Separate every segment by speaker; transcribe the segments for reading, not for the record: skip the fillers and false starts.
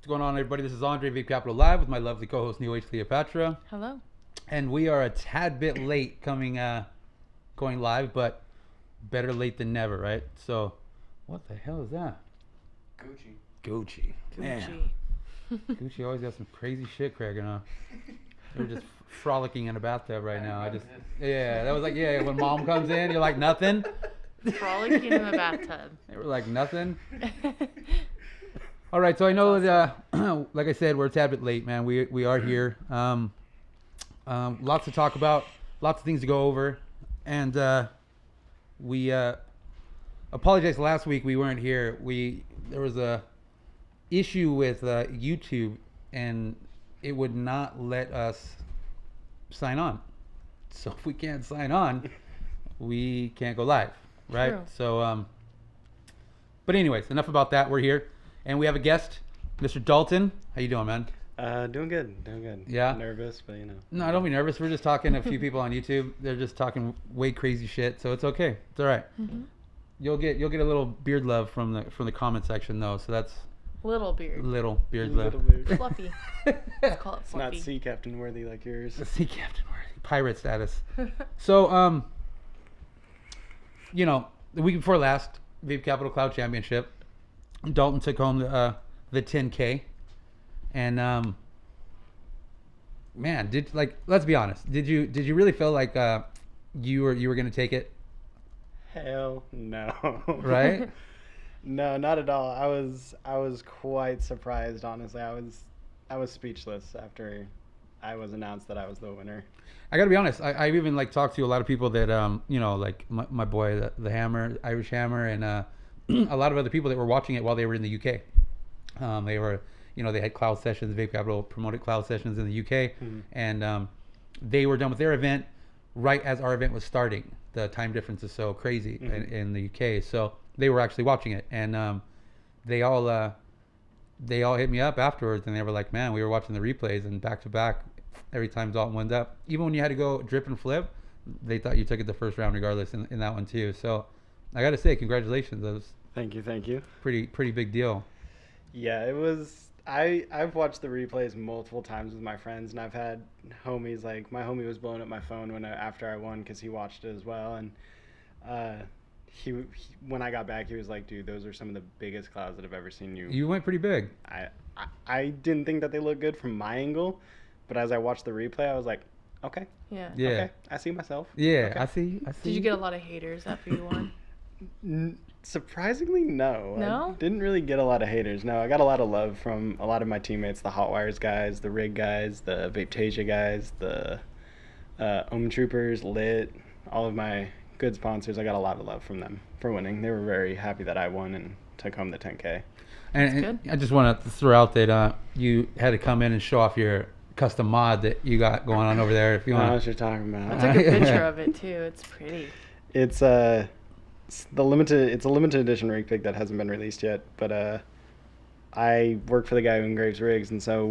Speaker 1: What's going on, everybody? This is Andre, Vape Capital Live, with my lovely co-host, New Age Cleopatra.
Speaker 2: Hello.
Speaker 1: And we are a tad bit late going live, but better late than never, right? So, what the hell is that? Gucci. Man. Gucci always got some crazy shit cracking on. They're just frolicking in a bathtub right now. That was like, when mom comes in, you're like, nothing.
Speaker 2: Frolicking in the bathtub.
Speaker 1: They were like, nothing. All right, so I know that, like I said, we're a tad bit late, man. We are here. Lots to talk about, lots of things to go over, and we apologize. Last week we weren't here. There was a issue with YouTube, and it would not let us sign on. So if we can't sign on, we can't go live, right?
Speaker 2: True.
Speaker 1: So, but anyways, enough about that. We're here. And we have a guest, Mr. Dalton. How you doing, man?
Speaker 3: Doing good.
Speaker 1: Yeah?
Speaker 3: Nervous, but
Speaker 1: No, don't be nervous. We're just talking to a few people on YouTube. They're just talking way crazy shit, so it's okay. It's all right.
Speaker 2: Mm-hmm.
Speaker 1: You'll get a little beard love from the comment section though. So that's
Speaker 2: Little beard.
Speaker 1: little beard love.
Speaker 2: Fluffy. Let's call it
Speaker 3: It's
Speaker 2: fluffy.
Speaker 3: not sea captain worthy like yours.
Speaker 1: Sea captain worthy. Pirate status. So the week before last, Vape Capital Cloud Championship, Dalton took home the 10K, and man, let's be honest, did you really feel like you were gonna take it?
Speaker 3: Hell no.
Speaker 1: Right?
Speaker 3: No, not at all. I was quite surprised, honestly. I was speechless after I was announced that I was the winner.
Speaker 1: I gotta be honest. I've even talked to a lot of people that like my boy the Hammer, Irish Hammer, and a lot of other people that were watching it while they were in the UK. They were, they had cloud sessions. Vape Capital promoted cloud sessions in the UK, and they were done with their event right as our event was starting. The time difference is so crazy in the UK, so they were actually watching it, and they all hit me up afterwards, and they were like, "Man, we were watching the replays, and back to back, every time Dalton went up, even when you had to go drip and flip, they thought you took it the first round regardless in that one too." So I got to say, congratulations. That was
Speaker 3: Thank you.
Speaker 1: pretty big deal.
Speaker 3: Yeah, it was. I've watched the replays multiple times with my friends, and I've had homies, like my homie was blowing up my phone after I won because he watched it as well, and he when I got back, he was like, "Dude, those are some of the biggest clouds that I've ever seen you."
Speaker 1: You went pretty big.
Speaker 3: I didn't think that they looked good from my angle, but as I watched the replay, I was like, "Okay,
Speaker 2: Yeah.
Speaker 3: okay, I see myself."
Speaker 1: Yeah,
Speaker 3: Okay.
Speaker 1: I see.
Speaker 2: Did you get a lot of haters after you won?
Speaker 3: Surprisingly, no.
Speaker 2: No?
Speaker 3: I didn't really get a lot of haters. No, I got a lot of love from a lot of my teammates, the Hot Wires guys, the Rig guys, the Vapetasia guys, the Troopers, Lit, all of my good sponsors. I got a lot of love from them for winning. They were very happy that I won and took home the 10K.
Speaker 1: And
Speaker 2: good.
Speaker 1: I just want to throw out that you had to come in and show off your custom mod that you got going on over there. If you
Speaker 3: I know
Speaker 1: want,
Speaker 3: what you're talking
Speaker 2: I
Speaker 3: about.
Speaker 2: took a picture of it too. It's pretty.
Speaker 3: It's a limited edition rig pick that hasn't been released yet, but I work for the guy who engraves rigs, and so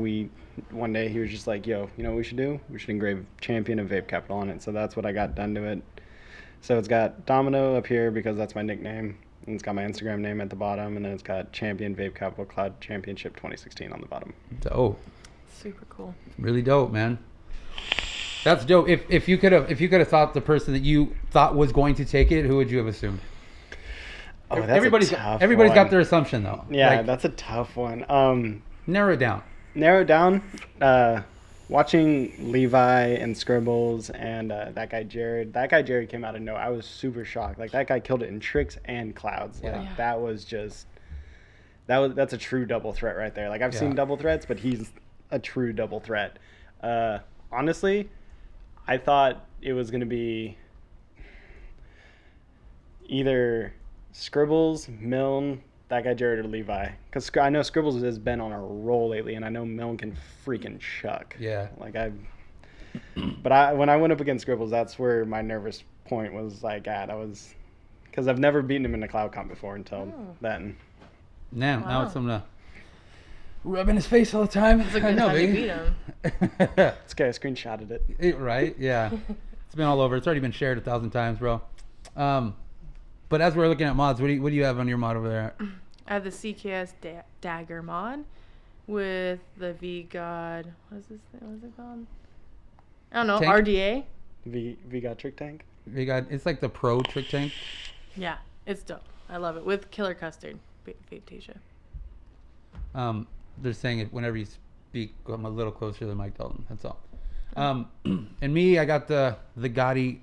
Speaker 3: one day he was just like, "Yo, you know what we should do? We should engrave Champion and Vape Capital on it." So that's what I got done to it. So it's got Domino up here because that's my nickname, and it's got my Instagram name at the bottom, and then it's got Champion Vape Capital Cloud Championship 2016 on the bottom.
Speaker 1: dope,
Speaker 2: Super cool.
Speaker 1: really dope, man. That's dope. If you could have thought the person that you thought was going to take it, who would you have assumed?
Speaker 3: Oh, that's
Speaker 1: everybody's
Speaker 3: a tough
Speaker 1: got
Speaker 3: one.
Speaker 1: their assumption though.
Speaker 3: Yeah, that's a tough one.
Speaker 1: Narrow it down.
Speaker 3: Narrow it down. Watching Levi and Scribbles and that guy Jared. That guy Jared came out of nowhere. I was super shocked. Like that guy killed it in tricks and clouds. Like
Speaker 1: Yeah.
Speaker 3: that was just that's a true double threat right there. Like I've seen double threats, but he's a true double threat. Honestly, I thought it was gonna be either Scribbles, Milne, that guy Jared, or Levi. Because I know Scribbles has been on a roll lately, and I know Milne can freaking chuck.
Speaker 1: Yeah.
Speaker 3: But when I went up against Scribbles, that's where my nervous point was at. Because I've never beaten him in a cloud comp before until then.
Speaker 1: Now it's something to rub in his face all the time.
Speaker 2: It's a good time to beat him.
Speaker 3: It's okay, I screenshotted it.
Speaker 1: Right? Yeah. It's been all over. It's already been shared 1,000 times, bro. But as we're looking at mods, what do you have on your mod over there?
Speaker 2: I have the CKS Dagger mod, with the V God. What is this thing? What is it called? I don't know.
Speaker 1: Tank?
Speaker 2: RDA.
Speaker 3: We got Trick Tank.
Speaker 1: It's like the pro trick tank.
Speaker 2: Yeah, it's dope. I love it with Killer Custard. Vaptasia.
Speaker 1: They're saying it whenever you speak, I'm a little closer to the mic, Dalton. That's all. And me, I got the Gotti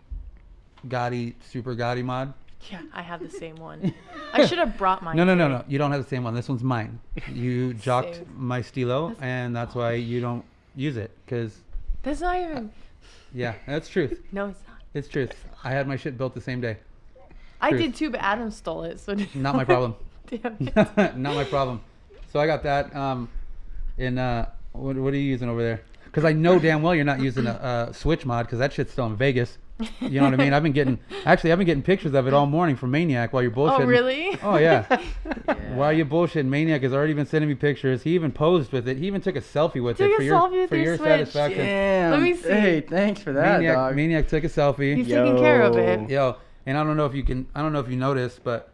Speaker 1: Super Gotti mod.
Speaker 2: Yeah, I have the same one. I should have brought mine.
Speaker 1: No. You don't have the same one. This one's mine. You jocked
Speaker 2: Same.
Speaker 1: my Stilo, and that's why you don't use it. Cause
Speaker 2: That's not even.
Speaker 1: yeah, that's truth.
Speaker 2: No, it's not.
Speaker 1: It's truth. I had my shit built the same day.
Speaker 2: I
Speaker 1: Truth.
Speaker 2: did too, but Adam stole it. So
Speaker 1: Not my problem.
Speaker 2: Damn it.
Speaker 1: Not my problem. So I got that. What are you using over there? Because I know damn well you're not using a Switch mod because that shit's still in Vegas. You know what I mean? I've been getting pictures of it all morning from Maniac while you're bullshitting.
Speaker 2: Oh, really?
Speaker 1: Oh yeah. While you bullshitting, Maniac has already been sending me pictures. He even posed with it. He even took a selfie with
Speaker 2: Took
Speaker 1: it
Speaker 2: a
Speaker 1: for
Speaker 2: selfie with
Speaker 1: for
Speaker 2: your
Speaker 1: your
Speaker 2: Switch.
Speaker 1: satisfaction.
Speaker 4: Damn.
Speaker 2: Let me see.
Speaker 4: Hey, thanks for that, dog.
Speaker 1: Maniac took a selfie.
Speaker 2: He's taking care of it.
Speaker 1: Yo, and I don't know if you noticed, but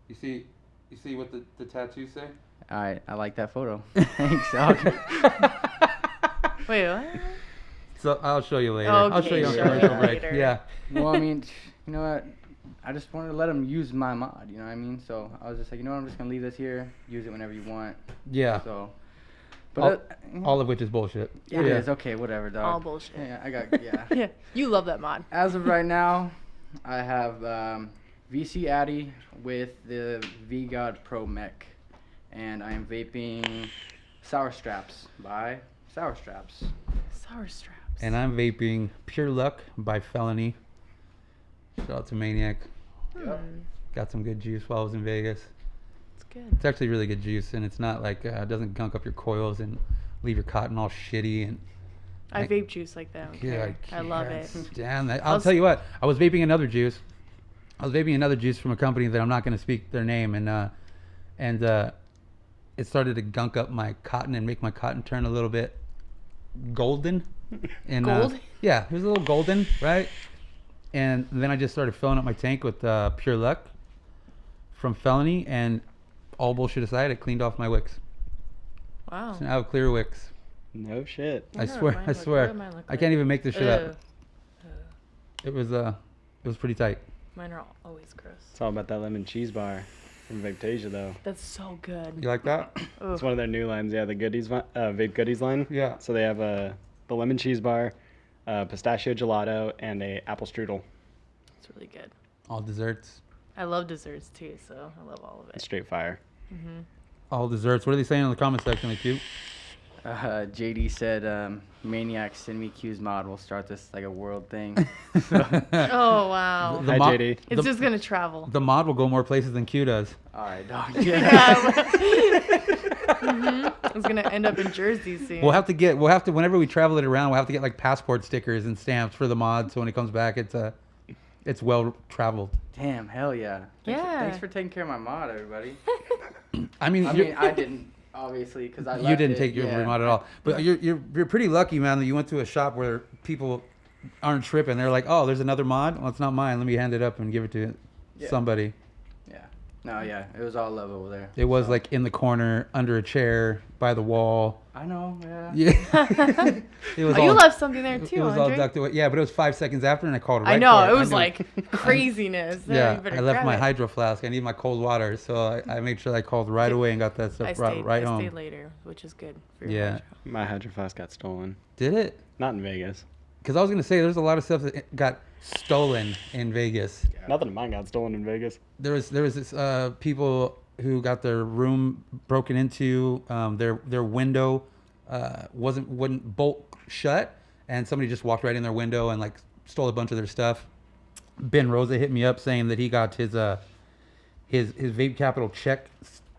Speaker 1: you see what the tattoos say?
Speaker 4: All right, I like that photo. Thanks, dog.
Speaker 2: Wait, what?
Speaker 1: So I'll show you later.
Speaker 2: Okay,
Speaker 1: I'll show you on
Speaker 4: show
Speaker 1: commercial
Speaker 4: me
Speaker 1: break.
Speaker 2: later.
Speaker 1: Yeah.
Speaker 4: Well, I mean, you know what? I just wanted to let him use my mod. You know what I mean? So I was just like, you know what? I'm just gonna leave this here. Use it whenever you want.
Speaker 1: Yeah.
Speaker 4: So, but
Speaker 1: All of which is bullshit.
Speaker 4: it is okay. Whatever, dog.
Speaker 2: All bullshit.
Speaker 4: Yeah, I got yeah.
Speaker 2: Yeah, you love that mod.
Speaker 4: As of right now, I have VC Addy with the V-God Pro Mech, and I am vaping Sour Straps by Sour Straps.
Speaker 2: Sour straps.
Speaker 1: And I'm vaping Pure Luck by Felony. Shout out to Maniac.
Speaker 4: Yep.
Speaker 1: Got some good juice while I was in Vegas.
Speaker 2: It's good.
Speaker 1: It's actually really good juice, and it's not like it doesn't gunk up your coils and leave your cotton all shitty. And
Speaker 2: I vape juice like that. I love it.
Speaker 1: Damn that! I'll tell you what. I was vaping another juice. From a company that I'm not going to speak their name, and it started to gunk up my cotton and make my cotton turn a little bit golden. And
Speaker 2: Gold?
Speaker 1: yeah, it was a little golden, right? And then I just started filling up my tank with Pure Luck from Felony, and all bullshit aside, it cleaned off my wicks.
Speaker 2: Wow.
Speaker 1: So now I have clear wicks.
Speaker 3: No shit.
Speaker 1: I
Speaker 2: know what
Speaker 1: swear,
Speaker 2: mine
Speaker 1: I
Speaker 2: look-
Speaker 1: swear.
Speaker 2: what do mine look
Speaker 1: I
Speaker 2: like?
Speaker 1: can't even make this shit up.
Speaker 2: Ugh.
Speaker 1: It was pretty tight.
Speaker 2: Mine are always gross.
Speaker 3: It's all about that lemon cheese bar from Vaptasia, though.
Speaker 2: That's so good.
Speaker 1: You like that?
Speaker 2: Ugh.
Speaker 3: It's one of their new lines. Yeah, the goodies, vape goodies line.
Speaker 1: Yeah.
Speaker 3: So they have the lemon cheese bar, pistachio gelato, and a apple strudel.
Speaker 2: It's really good.
Speaker 1: All desserts.
Speaker 2: I love desserts too, so I love all of
Speaker 3: It's
Speaker 2: it.
Speaker 3: straight fire.
Speaker 1: All desserts. What are they saying in the comment section? Like you?
Speaker 4: JD said, Maniac, send me Q's mod. We'll start this like a world thing.
Speaker 2: Oh wow.
Speaker 1: The
Speaker 3: Hi,
Speaker 1: mo-
Speaker 3: JD.
Speaker 2: It's
Speaker 1: the-
Speaker 2: just gonna travel.
Speaker 1: The mod will go more places than Q does.
Speaker 4: All right, dog.
Speaker 2: Yeah. It's gonna end up in Jersey soon.
Speaker 1: We'll have to whenever we travel it around, we'll have to get like passport stickers and stamps for the mod, so when it comes back, it's well traveled.
Speaker 4: Damn, hell yeah.
Speaker 2: Yeah.
Speaker 4: Thanks for taking care of my mod, everybody.
Speaker 1: I mean,
Speaker 4: I didn't, obviously, because I left
Speaker 1: you didn't
Speaker 4: it,
Speaker 1: take your
Speaker 4: yeah.
Speaker 1: mod at all, but you're pretty lucky, man, that you went to a shop where people aren't tripping. They're like, oh, there's another mod. Well, it's not mine. Let me hand it up and give it to
Speaker 4: Yeah.
Speaker 1: somebody.
Speaker 4: Yeah. No, yeah. It was all love over there.
Speaker 1: It was
Speaker 4: So-
Speaker 1: like in the corner, under a chair, by the wall.
Speaker 4: I know, yeah.
Speaker 1: Yeah. It was
Speaker 2: Oh, you left something there too,
Speaker 1: It was all
Speaker 2: Andre.
Speaker 1: ducked away. Yeah, but it was 5 seconds after, and I called right
Speaker 2: I know.
Speaker 1: for
Speaker 2: It was
Speaker 1: I knew-
Speaker 2: like craziness.
Speaker 1: Yeah,
Speaker 2: You better
Speaker 1: I left
Speaker 2: grab
Speaker 1: my
Speaker 2: it.
Speaker 1: hydro flask. I need my cold water, so I made sure I called right away and got that stuff
Speaker 2: I
Speaker 1: brought
Speaker 2: stayed,
Speaker 1: right
Speaker 2: I
Speaker 1: home.
Speaker 2: stayed later, which is good for your
Speaker 1: Yeah.
Speaker 2: hydro.
Speaker 3: My hydro flask got stolen.
Speaker 1: Did it?
Speaker 3: Not in Vegas.
Speaker 1: Because I was gonna say there's a lot of stuff that got stolen in Vegas.
Speaker 3: Nothing of mine got stolen in Vegas.
Speaker 1: There was this people who got their room broken into. Their window wouldn't bolt shut, and somebody just walked right in their window and like stole a bunch of their stuff. Ben Rosa hit me up saying that he got his Vape Capital check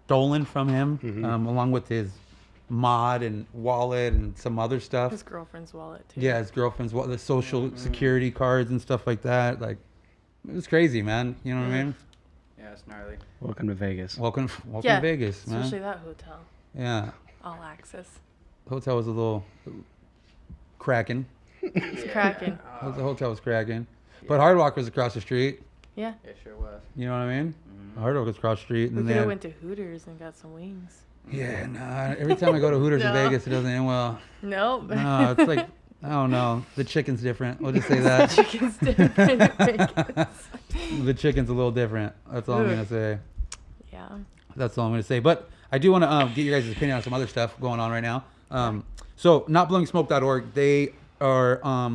Speaker 1: stolen from him, along with his mod and wallet and some other stuff.
Speaker 2: His girlfriend's wallet too.
Speaker 1: Yeah, his girlfriend's wallet, the social security cards and stuff like that. Like, it was crazy, man. You know what I mean?
Speaker 4: Yeah, it's gnarly.
Speaker 3: Welcome to Vegas.
Speaker 1: Welcome
Speaker 2: Yeah,
Speaker 1: to Vegas, man.
Speaker 2: especially that hotel,
Speaker 1: Yeah,
Speaker 2: all access.
Speaker 1: the hotel was a little cracking.
Speaker 2: It's cracking.
Speaker 1: The hotel was cracking, but Hard Rock was across the street.
Speaker 2: Yeah.
Speaker 4: It sure was.
Speaker 1: You know what I mean? Hard Rock was across the street, and
Speaker 2: We
Speaker 1: then
Speaker 2: could
Speaker 1: they
Speaker 2: have
Speaker 1: had,
Speaker 2: went to Hooters and got some wings.
Speaker 1: Yeah, nah. Every time I go to Hooters in
Speaker 2: No.
Speaker 1: Vegas, it doesn't end well.
Speaker 2: Nope.
Speaker 1: No, it's like, I don't know. The chicken's different. We'll just say that.
Speaker 2: Chicken's different in Vegas.
Speaker 1: The chicken's a little different. That's all I'm going to say.
Speaker 2: Yeah.
Speaker 1: That's all I'm going to say. But I do want to get you guys' opinion on some other stuff going on right now. So, notblowingsmoke.org, they are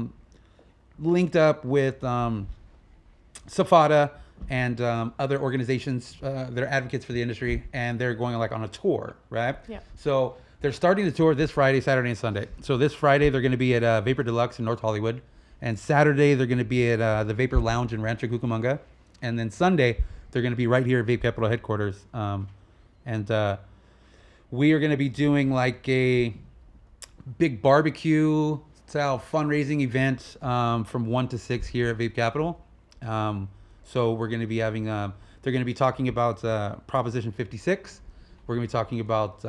Speaker 1: linked up with Safada and other organizations that are advocates for the industry, and they're going like on a tour, right?
Speaker 2: Yeah.
Speaker 1: So they're starting the tour this Friday, Saturday, and Sunday. So this Friday they're going to be at Vapor Deluxe in North Hollywood, and Saturday they're going to be at the Vapor Lounge in Rancho Cucamonga, and then Sunday they're going to be right here at Vape Capital headquarters, and we are going to be doing like a big barbecue style fundraising event from 1 to 6 here at Vape Capital. So we're going to be having, they're going to be talking about Proposition 56. We're going to be talking about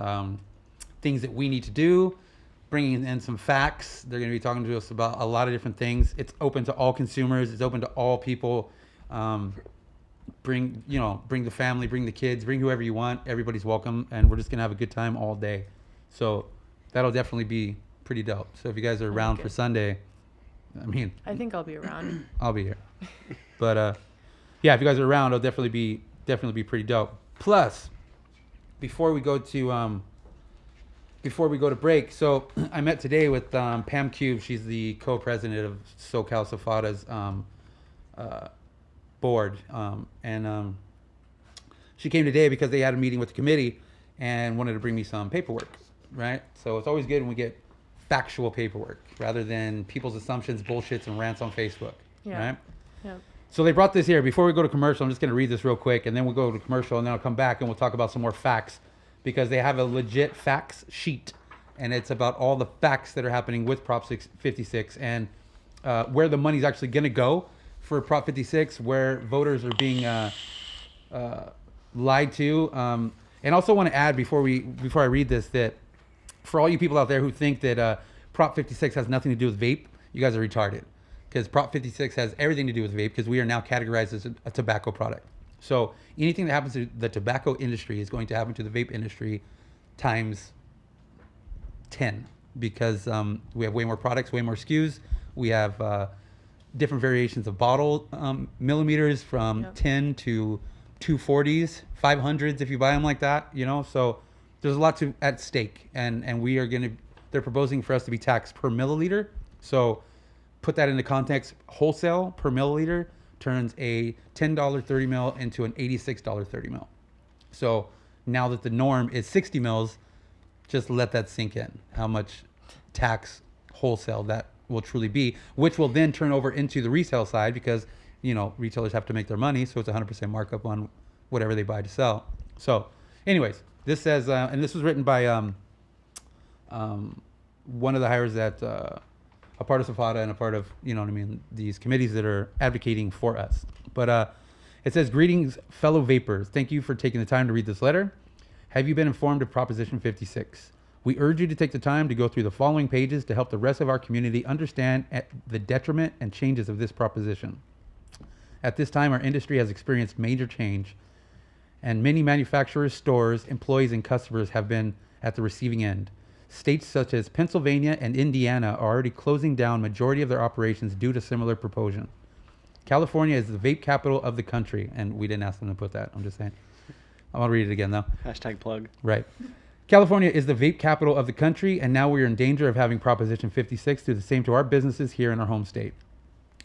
Speaker 1: things that we need to do, bringing in some facts. They're going to be talking to us about a lot of different things. It's open to all consumers. It's open to all people. Bring the family, bring the kids, bring whoever you want. Everybody's welcome, and we're just going to have a good time all day. So that'll definitely be pretty dope. So if you guys are around for Sunday, I mean,
Speaker 2: I think I'll be around.
Speaker 1: I'll be here. But yeah, if you guys are around, it'll definitely be pretty dope. Plus, before we go to break, so I met today with Pam Cube. She's the co-president of SoCal Safada's board, and she came today because they had a meeting with the committee and wanted to bring me some paperwork. Right? So it's always good when we get factual paperwork rather than people's assumptions, bullshits, and rants on Facebook.
Speaker 2: Yeah.
Speaker 1: Right?
Speaker 2: Yeah.
Speaker 1: So they brought this here. Before we go to commercial, I'm just going to read this real quick, and then we'll go to commercial, and then I'll come back and we'll talk about some more facts, because they have a legit facts sheet, and it's about all the facts that are happening with Prop 56 and where the money's actually going to go for Prop 56, where voters are being lied to. And also want to add before I read this that for all you people out there who think that Prop 56 has nothing to do with vape, you guys are retarded. Because Prop 56 has everything to do with vape, because we are now categorized as a tobacco product. So anything that happens to the tobacco industry is going to happen to the vape industry times 10, because we have way more products, way more SKUs. We have different variations of bottle millimeters from 10 to 240s, 500s if you buy them like that, So there's a lot at stake, and they're proposing for us to be taxed per milliliter. So put that into context, wholesale per milliliter turns a $10 30 mil into an $86 30 mil. So now that the norm is 60 mils, just let that sink in, how much tax wholesale that will truly be, which will then turn over into the resale side, because, retailers have to make their money. So it's 100% markup on whatever they buy to sell. So anyways, this says, and this was written by one of the hires that, a part of Safada and a part of, these committees that are advocating for us. But it says, greetings, fellow vapors. Thank you for taking the time to read this letter. Have you been informed of Proposition 56? We urge you to take the time to go through the following pages to help the rest of our community understand the detriment and changes of this proposition. At this time, our industry has experienced major change, and many manufacturers, stores, employees, and customers have been at the receiving end. States such as Pennsylvania and Indiana are already closing down majority of their operations due to similar proposal. California is the vape capital of the country, and we didn't ask them to put that. I'm just saying. I want to read it again, though.
Speaker 3: Hashtag plug.
Speaker 1: Right. California is the vape capital of the country, and now we are in danger of having Proposition 56 do the same to our businesses here in our home state.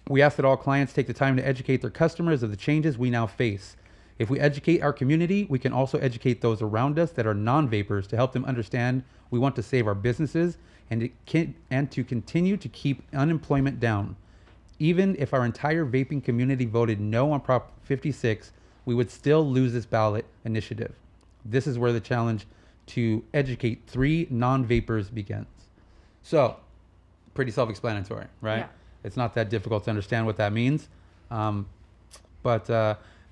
Speaker 1: We ask that all clients take the time to educate their customers of the changes we now face. If we educate our community, we can also educate those around us that are non-vapers to help them understand we want to save our businesses and to continue to keep unemployment down. Even if our entire vaping community voted no on Prop 56, we would still lose this ballot initiative. This is where the challenge to educate 3 non-vapers begins. So, pretty self-explanatory, right?
Speaker 2: Yeah.
Speaker 1: It's not that difficult to understand what that means. But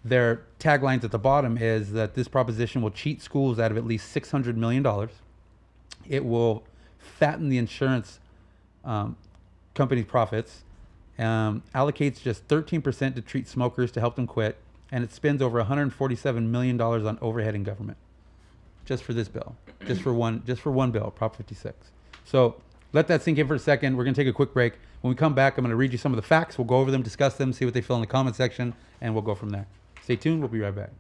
Speaker 1: their taglines at the bottom is that this proposition will cheat schools out of at least $600 million. It will fatten the insurance company's profits, allocates just 13% to treat smokers to help them quit, and it spends over $147 million on overhead in government. just for this bill, just for one bill, Prop 56. So let that sink in for a second. We're gonna take a quick break. When we come back, I'm gonna read you some of the facts. We'll go over them, discuss them, see what they feel in the comment section, and we'll go from there. Stay tuned. We'll be right back.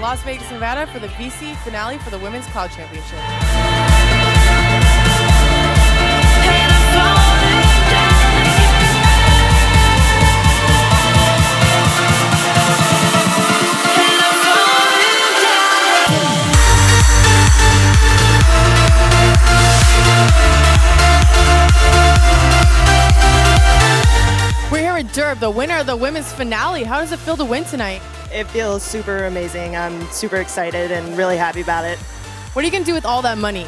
Speaker 2: Las Vegas, Nevada for the VC finale for the Women's Cloud Championship. We're here with Derb, the winner of the women's finale. How does it feel to win tonight?
Speaker 5: It feels super amazing. I'm super excited and really happy about it.
Speaker 2: What are you going to do with all that money?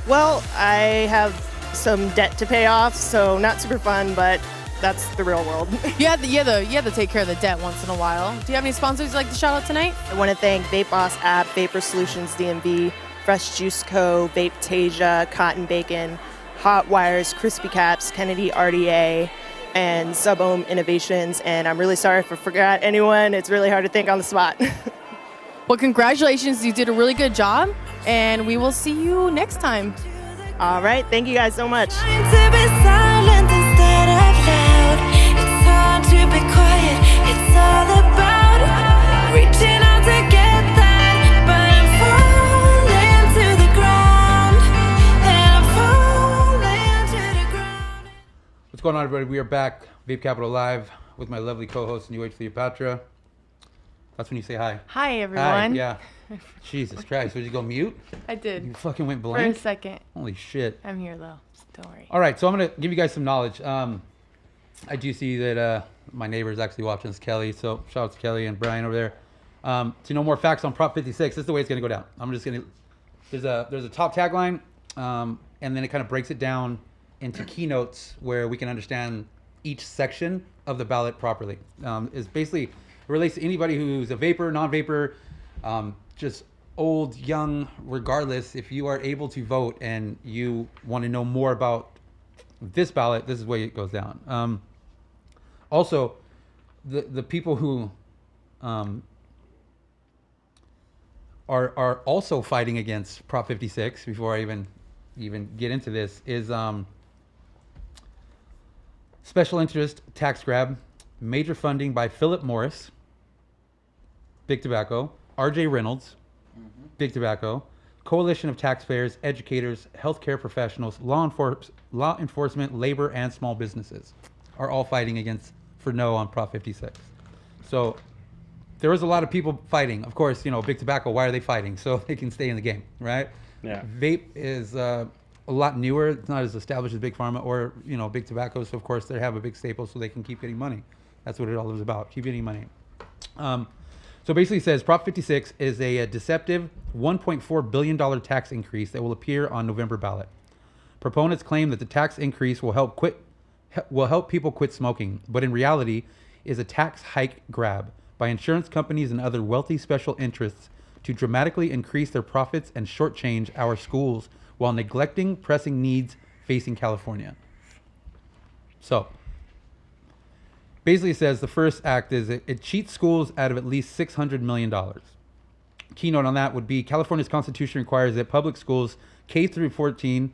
Speaker 5: Well, I have some debt to pay off, so not super fun, but that's the real world.
Speaker 2: You have to take care of the debt once in a while. Do you have any sponsors you'd like to shout out tonight?
Speaker 5: I want to thank Vape Boss app, Vapor Solutions DMV, Fresh Juice Co., Vape Tasia, Cotton Bacon, Hot Wires, Crispy Caps, Kennedy RDA, and Subohm Innovations. And I'm really sorry if I forgot anyone. It's really hard to think on the spot.
Speaker 2: Well, congratulations. You did a really good job, and we will see you next time.
Speaker 5: All right. Thank you guys so much.
Speaker 1: What's going on, everybody? We are back, Vape Capital Live, with my lovely co-host, New Age Cleopatra. That's when you say hi.
Speaker 2: Hi, everyone.
Speaker 1: Hi, yeah. Jesus Christ, did you go mute?
Speaker 2: I did.
Speaker 1: You fucking went
Speaker 2: For
Speaker 1: blank?
Speaker 2: a second.
Speaker 1: Holy shit.
Speaker 2: I'm here, though. Don't worry.
Speaker 1: All right, so I'm going to give you guys some knowledge. I do see that my neighbor is actually watching this, Kelly, so shout out to Kelly and Brian over there. To know more facts on Prop 56, this is the way it's going to go down. I'm just going to... There's a top tagline, and then it kind of breaks it down into keynotes where we can understand each section of the ballot properly. Is basically, it relates to anybody who's a vapor, non-vapor, just old, young, regardless. If you are able to vote and you want to know more about this ballot, this is the way it goes down. Also, the people who are also fighting against Prop 56, before I even get into this, is special interest tax grab, major funding by Philip Morris, Big Tobacco, RJ Reynolds, Big Tobacco, coalition of taxpayers, educators, healthcare professionals, law enforcement, labor, and small businesses are all fighting for no on Prop 56. So there was a lot of people fighting. Of course, big tobacco, why are they fighting? So they can stay in the game, right?
Speaker 3: Yeah.
Speaker 1: Vape is a lot newer. It's not as established as big pharma or, big tobacco. So of course they have a big staple so they can keep getting money. That's what it all is about. Keep getting money. So basically it says Prop 56 is a deceptive $1.4 billion tax increase that will appear on November ballot. Proponents claim that the tax increase will help people quit smoking, but in reality is a tax hike grab by insurance companies and other wealthy special interests to dramatically increase their profits and shortchange our schools while neglecting pressing needs facing California. So basically it says the first act is it cheats schools out of at least $600 million. Keynote on that would be California's Constitution requires that public schools K through 14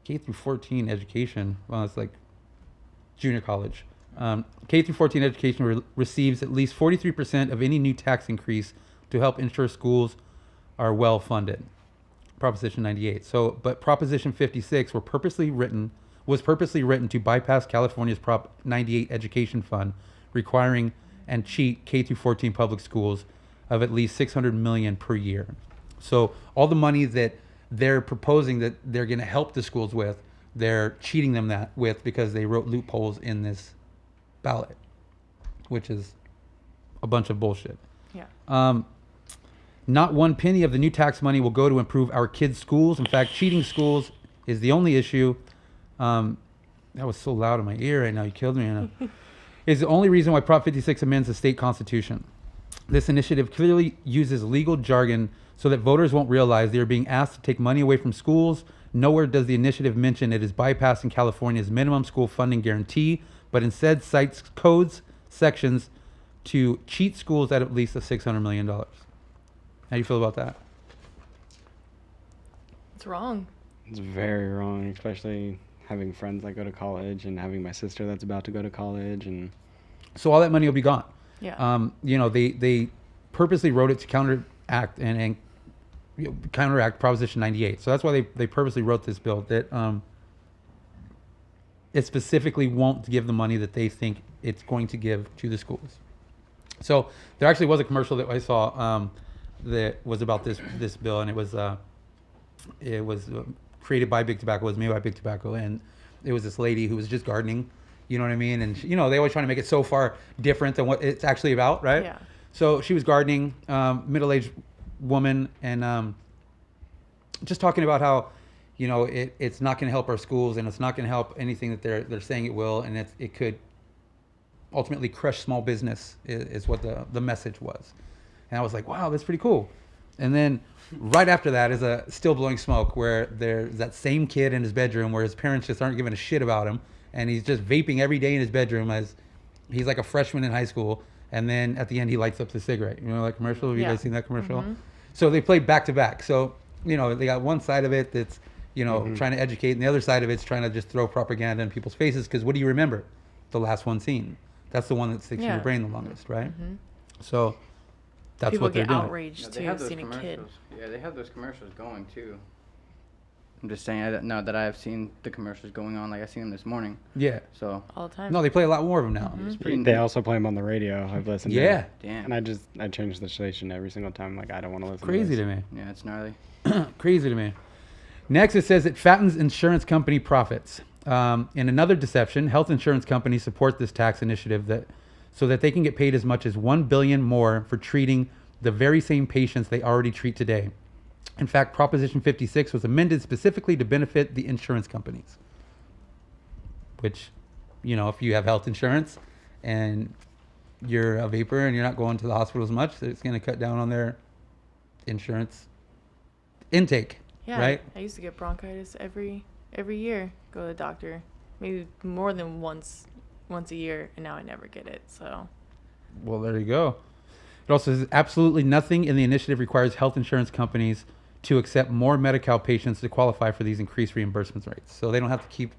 Speaker 1: education, well, it's like junior college, K through 14 education receives at least 43% of any new tax increase to help ensure schools are well funded. Proposition 98. So, but Proposition 56 was purposely written to bypass California's Prop 98 education fund, requiring and cheat K through 14 public schools of at least $600 million per year. So all the money that they're proposing that they're going to help the schools with, they're cheating them with because they wrote loopholes in this ballot, which is a bunch of bullshit.
Speaker 2: Yeah.
Speaker 1: Not one penny of the new tax money will go to improve our kids' schools. In fact, cheating schools is the only issue. That was so loud in my ear right now. You killed me. Is the only reason why Prop 56 amends the state constitution. This initiative clearly uses legal jargon so that voters won't realize they are being asked to take money away from schools. Nowhere does the initiative mention it is bypassing California's minimum school funding guarantee, but instead cites codes sections to cheat schools at least $600 million. How do you feel about that?
Speaker 2: It's wrong.
Speaker 3: It's very wrong, especially having friends that go to college and having my sister that's about to go to college. And
Speaker 1: so all that money will be gone.
Speaker 2: Yeah.
Speaker 1: They purposely wrote it to counteract and counteract Proposition 98. So that's why they purposely wrote this bill that it specifically won't give the money that they think it's going to give to the schools. So there actually was a commercial that I saw that was about this bill, and it was created by Big Tobacco, it was made by Big Tobacco, and it was this lady who was just gardening, you know what I mean? And they always try to make it so far different than what it's actually about, right?
Speaker 2: Yeah.
Speaker 1: So she was gardening, middle-aged woman, and just talking about how, it's not going to help our schools, and it's not going to help anything that they're saying it will, and it could ultimately crush small business is what the message was. And I was like, wow, that's pretty cool. And then right after that is a still blowing smoke where there's that same kid in his bedroom where his parents just aren't giving a shit about him, and he's just vaping every day in his bedroom as he's like a freshman in high school. And then at the end, he lights up the cigarette. You know that commercial? Have you guys seen that commercial? Mm-hmm. So they played back to back. So, they got one side of it that's, trying to educate, and the other side of it's trying to just throw propaganda in people's faces. Because what do you remember? The last one seen. That's the one that sticks in your brain the longest, right? Mm-hmm. So that's
Speaker 2: people
Speaker 1: what they're doing.
Speaker 2: People get outraged too, seeing a kid.
Speaker 4: Yeah, they have those commercials going too. I'm just saying, I don't know that I've seen the commercials going on. Like I seen them this morning.
Speaker 1: Yeah.
Speaker 4: So
Speaker 2: all the time.
Speaker 1: No, they play a lot more of them now.
Speaker 2: Mm-hmm.
Speaker 3: They also play them on the radio. I've listened to
Speaker 1: them.
Speaker 4: Damn.
Speaker 3: And I change the station every single time. Like, I don't want to listen
Speaker 1: Crazy
Speaker 3: to
Speaker 1: me.
Speaker 4: Yeah, it's gnarly.
Speaker 1: Crazy to me. Next, it says it fattens insurance company profits. In another deception, health insurance companies support this tax initiative so that they can get paid as much as $1 billion more for treating the very same patients they already treat today. In fact, Proposition 56 was amended specifically to benefit the insurance companies. Which, if you have health insurance and you're a vapor and you're not going to the hospital as much, it's going to cut down on their insurance intake.
Speaker 2: Yeah,
Speaker 1: right?
Speaker 2: I used to get bronchitis every year. Go to the doctor, maybe more than once a year, and now I never get it. So,
Speaker 1: well, there you go. It also says absolutely nothing in the initiative requires health insurance companies to accept more Medi-Cal patients to qualify for these increased reimbursement rates. So they don't have to keep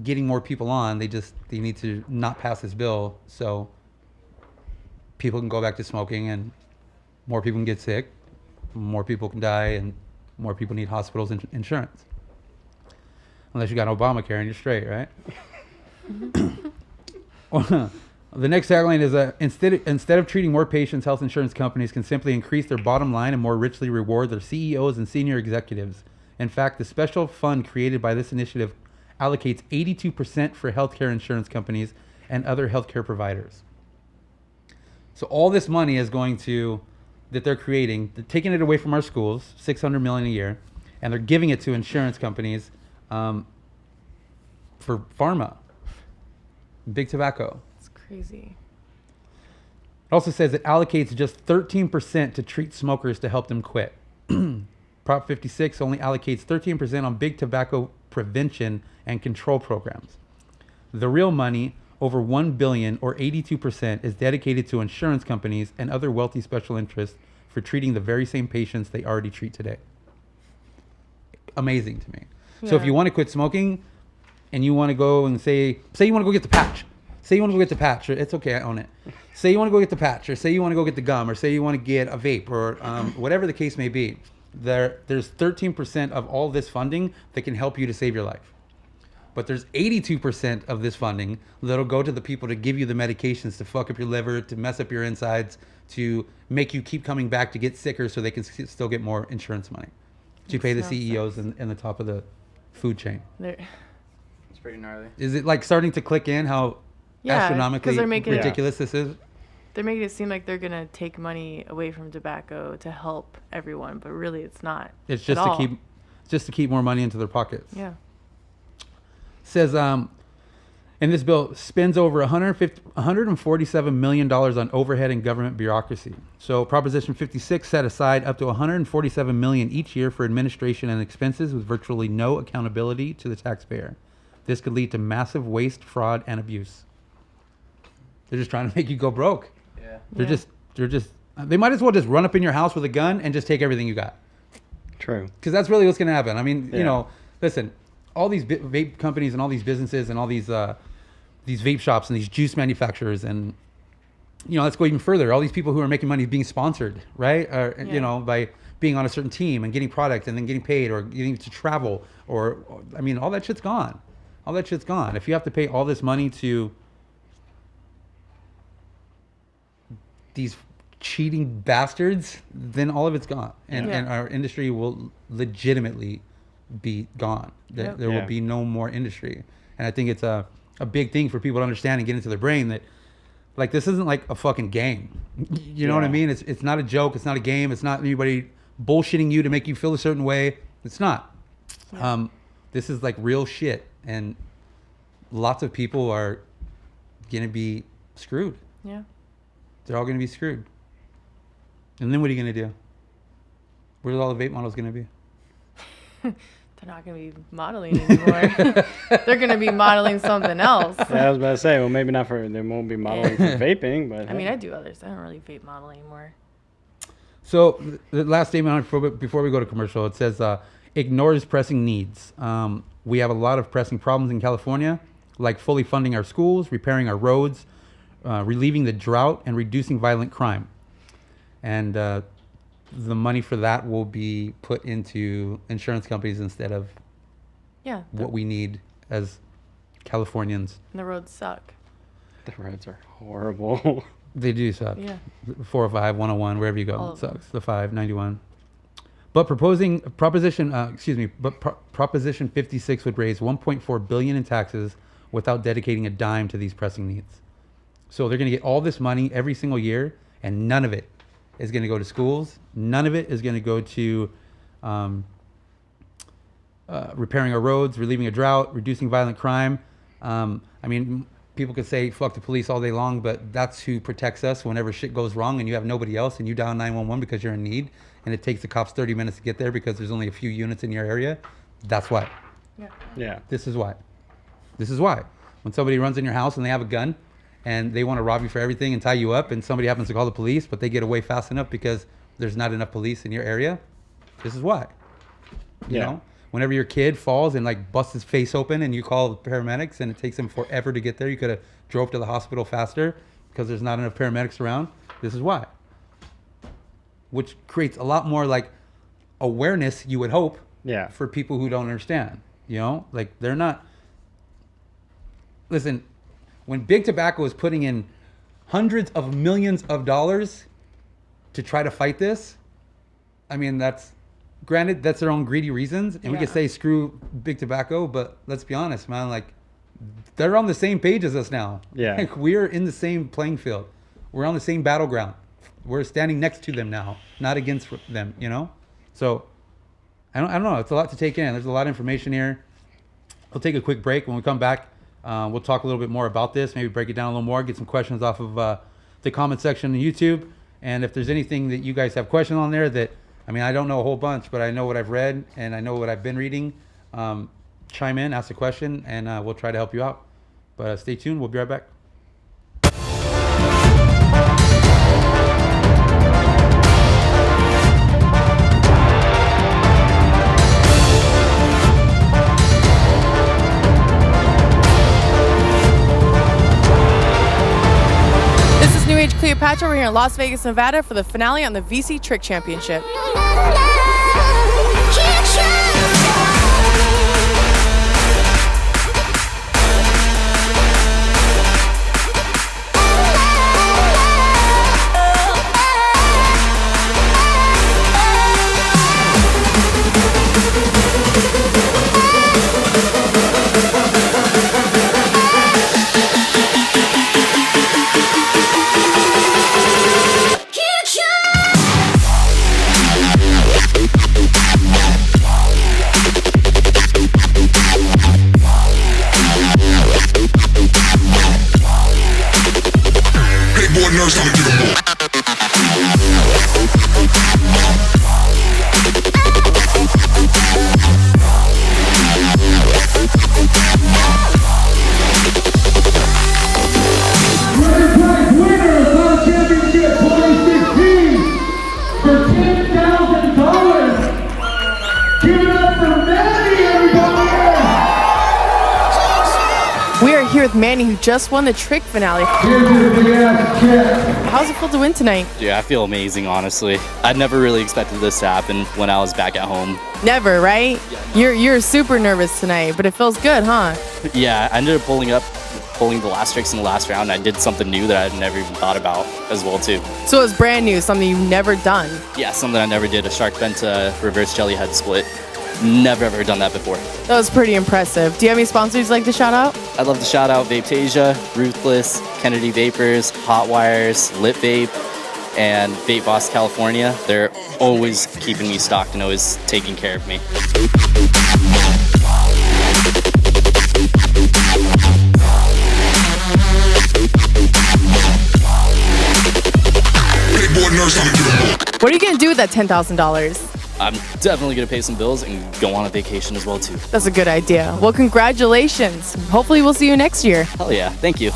Speaker 1: getting more people on. They need to not pass this bill so people can go back to smoking, and more people can get sick, more people can die, and more people need hospitals and insurance. Unless you got Obamacare and you're straight, right? The next tagline is instead of treating more patients, health insurance companies can simply increase their bottom line and more richly reward their CEOs and senior executives. In fact, the special fund created by this initiative allocates 82% for healthcare insurance companies and other healthcare providers. So all this money is going to, that they're creating, they're taking it away from our schools, $600 million a year, and they're giving it to insurance companies for pharma, big tobacco.
Speaker 2: It's crazy.
Speaker 1: It also says it allocates just 13% to treat smokers to help them quit. Prop 56 only allocates 13% on big tobacco prevention and control programs. The real money, over $1 billion or 82%, is dedicated to insurance companies and other wealthy special interests for treating the very same patients they already treat today. Amazing to me. So if
Speaker 2: Yeah.
Speaker 1: you want to quit smoking and you want to go and say you want to go get the patch. Say you want to go get the patch, or it's okay, I own it. Say you want to go get the patch, or say you want to go get the gum, or say you want to get a vape, or whatever the case may be. There's 13% of all this funding that can help you to save your life. But there's 82% of this funding that'll go to the people to give you the medications to fuck up your liver, to mess up your insides, to make you keep coming back to get sicker so they can still get more insurance money. To pay the
Speaker 2: Makes no
Speaker 1: CEOs and the top of the food chain.
Speaker 2: They're,
Speaker 4: It's pretty gnarly.
Speaker 1: Is it like starting to click in how
Speaker 2: Yeah, 'cause
Speaker 1: astronomically
Speaker 2: they're making it-
Speaker 1: ridiculous this is?
Speaker 2: they're making it seem like they're gonna take money away from tobacco to help everyone, but really it's not.
Speaker 1: It's
Speaker 2: at
Speaker 1: just
Speaker 2: all.
Speaker 1: to keep more money into their pockets.
Speaker 2: Yeah.
Speaker 1: Says and this bill spends over $147 million on overhead and government bureaucracy. So Proposition 56 set aside up to $147 million each year for administration and expenses with virtually no accountability to the taxpayer. This could lead to massive waste, fraud, and abuse. They're just trying to make you go broke.
Speaker 4: Yeah.
Speaker 1: They might as well just run up in your house with a gun and just take everything you got.
Speaker 3: True.
Speaker 1: Because that's really what's going to happen. I mean, you
Speaker 3: Yeah.
Speaker 1: know, listen, all these vape companies and all these businesses and all these vape shops and these juice manufacturers and, you know, let's go even further. All these people who are making money being sponsored, right? Or,
Speaker 2: Yeah.
Speaker 1: you know, by being on a certain team and getting product and then getting paid or getting to travel or, I mean, all that shit's gone. All that shit's gone. If you have to pay all this money to these cheating bastards, then all of it's gone. And,
Speaker 2: Yeah.
Speaker 1: and our industry will legitimately be gone.
Speaker 2: Yep.
Speaker 1: There
Speaker 3: Yeah.
Speaker 1: will be no more industry. And I think it's a big thing for people to understand and get into their brain that, like, this isn't like a fucking game. You know what I
Speaker 3: Yeah.
Speaker 1: mean? It's not a joke. It's not a game. It's not anybody bullshitting you to make you feel a certain way. It's not. This is like real shit. And lots of people are going to be screwed.
Speaker 2: Yeah.
Speaker 1: They're all going to be screwed. And then what are you going to do? Where's all the vape models going to be?
Speaker 2: They're not gonna be modeling anymore. They're gonna be modeling something else.
Speaker 3: Yeah, I was about to say, well, maybe not for, they won't be modeling for vaping, but
Speaker 2: I mean, I do others. I don't really vape model anymore.
Speaker 1: So the last statement on it before we go to commercial, it says, ignores pressing needs. We have a lot of pressing problems in California, like fully funding our schools, repairing our roads, relieving the drought, and reducing violent crime. And the money for that will be put into insurance companies instead of
Speaker 2: Yeah.
Speaker 1: what we need as Californians.
Speaker 2: The roads suck.
Speaker 3: the roads are horrible.
Speaker 1: They do suck.
Speaker 2: Yeah.
Speaker 1: 405, 101, wherever you go,
Speaker 2: All
Speaker 1: it
Speaker 2: of them.
Speaker 1: sucks. The 591. But Proposition 56 would raise 1.4 billion in taxes without dedicating a dime to these pressing needs. So they're going to get all this money every single year, and none of it is going to go to schools. None of it is going to go to repairing our roads, relieving a drought, reducing violent crime. I mean, people could say fuck the police all day long, but that's who protects us whenever shit goes wrong and you have nobody else and you dial 911 because you're in need and it takes the cops 30 minutes to get there because there's only a few units in your area. That's why.
Speaker 2: Yeah.
Speaker 3: Yeah.
Speaker 1: This is why. This is why. When somebody runs in your house and they have a gun and they want to rob you for everything and tie you up and somebody happens to call the police, but they get away fast enough because there's not enough police in your area, this is why. You
Speaker 3: Yeah.
Speaker 1: know? Whenever your kid falls and like busts his face open and you call the paramedics and it takes them forever to get there, you could have drove to the hospital faster because there's not enough paramedics around. This is why. Which creates a lot more like awareness, you would hope,
Speaker 3: Yeah.
Speaker 1: for people who don't understand. You know, like they're not. Listen, when big tobacco is putting in hundreds of millions of dollars to try to fight this. I mean, that's granted, that's their own greedy reasons, and we could say screw big tobacco, but let's be honest, man, like they're on the same page as us now.
Speaker 3: Yeah.
Speaker 1: Like, we're in the same playing field. We're on the same battleground. We're standing next to them now, not against them, you know? So I don't know. It's a lot to take in. There's a lot of information here. We'll take a quick break. When we come back, we'll talk a little bit more about this, maybe break it down a little more, get some questions off of the comment section on YouTube. And if there's anything that you guys have questions on there that, I mean, I don't know a whole bunch, but I know what I've read and I know what I've been reading. Chime in, ask a question, and we'll try to help you out. But stay tuned. We'll be right back.
Speaker 2: This is New Age Cleopatra. We're here in Las Vegas, Nevada for the finale on the VC Trick Championship. With Manny, who just won the trick finale. How's it feel to win tonight?
Speaker 6: Yeah, I feel amazing, honestly. I never really expected this to happen when I was back at home.
Speaker 2: Never, right? Yeah. You're super nervous tonight, but it feels good, huh?
Speaker 6: Yeah, I ended up pulling the last tricks in the last round. I did something new that I'd never even thought about as well, too.
Speaker 2: So it was brand new, something you've never done?
Speaker 6: Yeah, something I never did, a shark bent to reverse jelly head split. Never ever done that before.
Speaker 2: That was pretty impressive. Do you have any sponsors you'd like to shout out?
Speaker 6: I'd love to shout out Vapetasia, Ruthless, Kennedy Vapors, Hot Wires, Lit Vape, and Vape Boss California. They're always keeping me stocked and always taking care of me.
Speaker 2: What are you going to do with that $10,000?
Speaker 6: I'm definitely going to pay some bills and go on a vacation as well, too.
Speaker 2: That's a good idea. Well, congratulations. Hopefully we'll see you next year.
Speaker 6: Hell yeah. Thank you.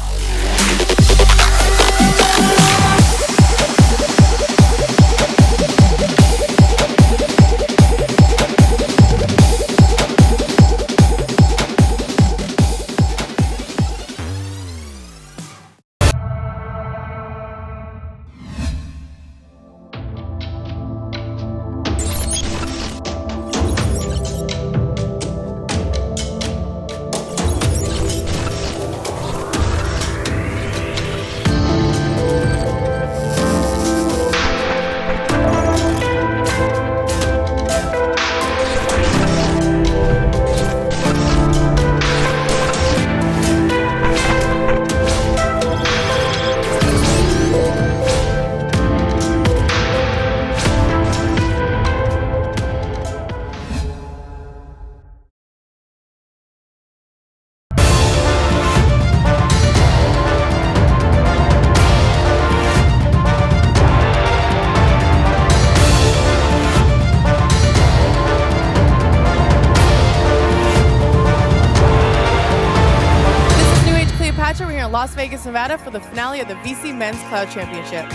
Speaker 2: Las Vegas, Nevada for the finale of the VC Men's Cloud Championship.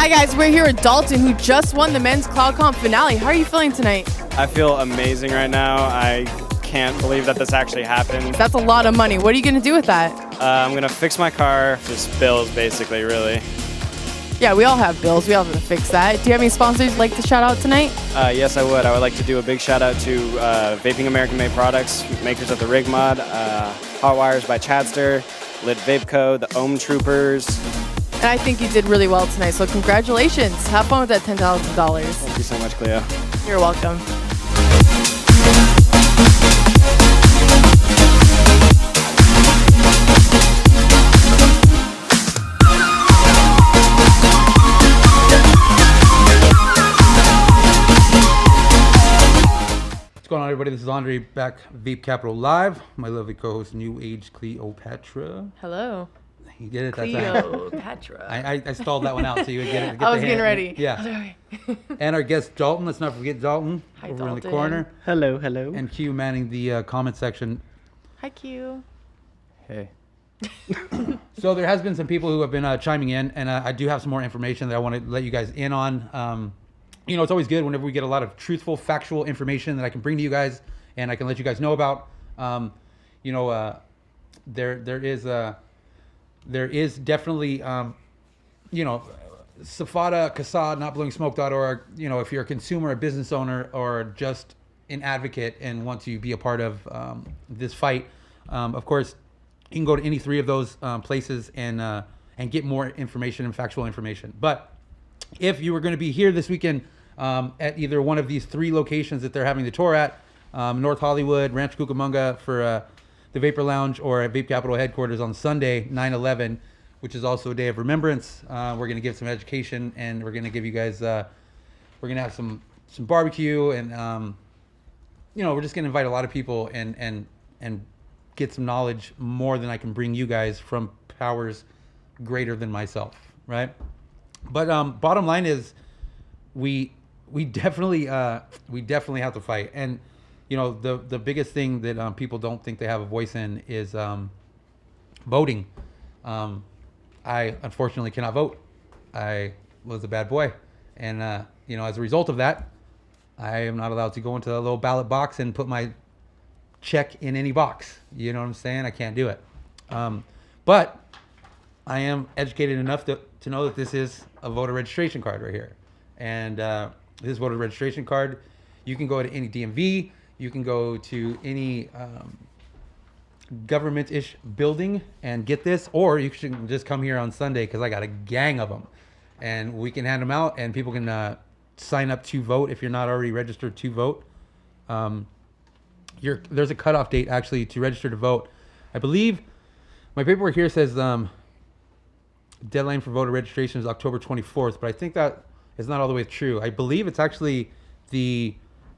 Speaker 2: Hi guys, we're here with Dalton, who just won the men's Cloud Comp finale. How are you feeling tonight?
Speaker 3: I feel amazing right now. I can't believe that this actually happened.
Speaker 2: That's a lot of money. What are you gonna do with that?
Speaker 3: I'm gonna fix my car, just bills basically, really.
Speaker 2: Yeah, we all have bills. We all have to fix that. Do you have any sponsors you'd like to shout out tonight?
Speaker 3: Yes, I would. I would like to do a big shout out to Vaping American Made Products, makers of the Rig Mod, Hot Wires by Chadster, Lit Vape Co., the Ohm Troopers.
Speaker 2: And I think you did really well tonight, so congratulations. Have fun with that $10,000.
Speaker 3: Thank you so much, Cleo.
Speaker 2: You're welcome.
Speaker 1: What's going on, everybody? This is Andre back, Vape Capital Live. My lovely co-host, New Age Cleopatra.
Speaker 2: Hello.
Speaker 1: You get it?
Speaker 2: Cleopatra.
Speaker 1: I stalled that one out so you would get it.
Speaker 2: I was getting ready.
Speaker 1: Yeah. And our guest, Dalton. Let's not forget Dalton.
Speaker 2: Hi,
Speaker 1: over in the
Speaker 2: Dalton.
Speaker 1: corner.
Speaker 3: Hello, hello.
Speaker 1: And Q manning the comment section.
Speaker 2: Hi, Q.
Speaker 4: Hey.
Speaker 1: So there has been some people who have been chiming in, and I do have some more information that I want to let you guys in on. You know, it's always good whenever we get a lot of truthful, factual information that I can bring to you guys and I can let you guys know about. You know, there is definitely, you know, Safada, Kasad, NotBlowingSmoke.org. You know, if you're a consumer, a business owner, or just an advocate and want to be a part of this fight, of course, you can go to any three of those places and get more information and factual information. But if you were going to be here this weekend at either one of these three locations that they're having the tour at, North Hollywood, Rancho Cucamonga for the Vapor Lounge, or at Vape Capital headquarters on Sunday, 9/11, which is also a day of remembrance, we're going to give some education, and we're going to give you guys, we're going to have some barbecue, and you know, we're just going to invite a lot of people and get some knowledge more than I can bring you guys from powers greater than myself, right? But bottom line is, we definitely have to fight. And you know, the biggest thing that people don't think they have a voice in is voting. I unfortunately cannot vote. I was a bad boy, and you know, as a result of that, I am not allowed to go into a little ballot box and put my check in any box. You know what I'm saying? I can't do it. But I am educated enough to know that this is a voter registration card right here. And this voter registration card, you can go to any DMV, you can go to any government-ish building and get this, or you should just come here on Sunday because I got a gang of them. And we can hand them out, and people can sign up to vote if you're not already registered to vote. There's a cutoff date, actually, to register to vote. I believe my paperwork here says deadline for voter registration is October 24th, but I think that is not all the way true. I believe it's actually the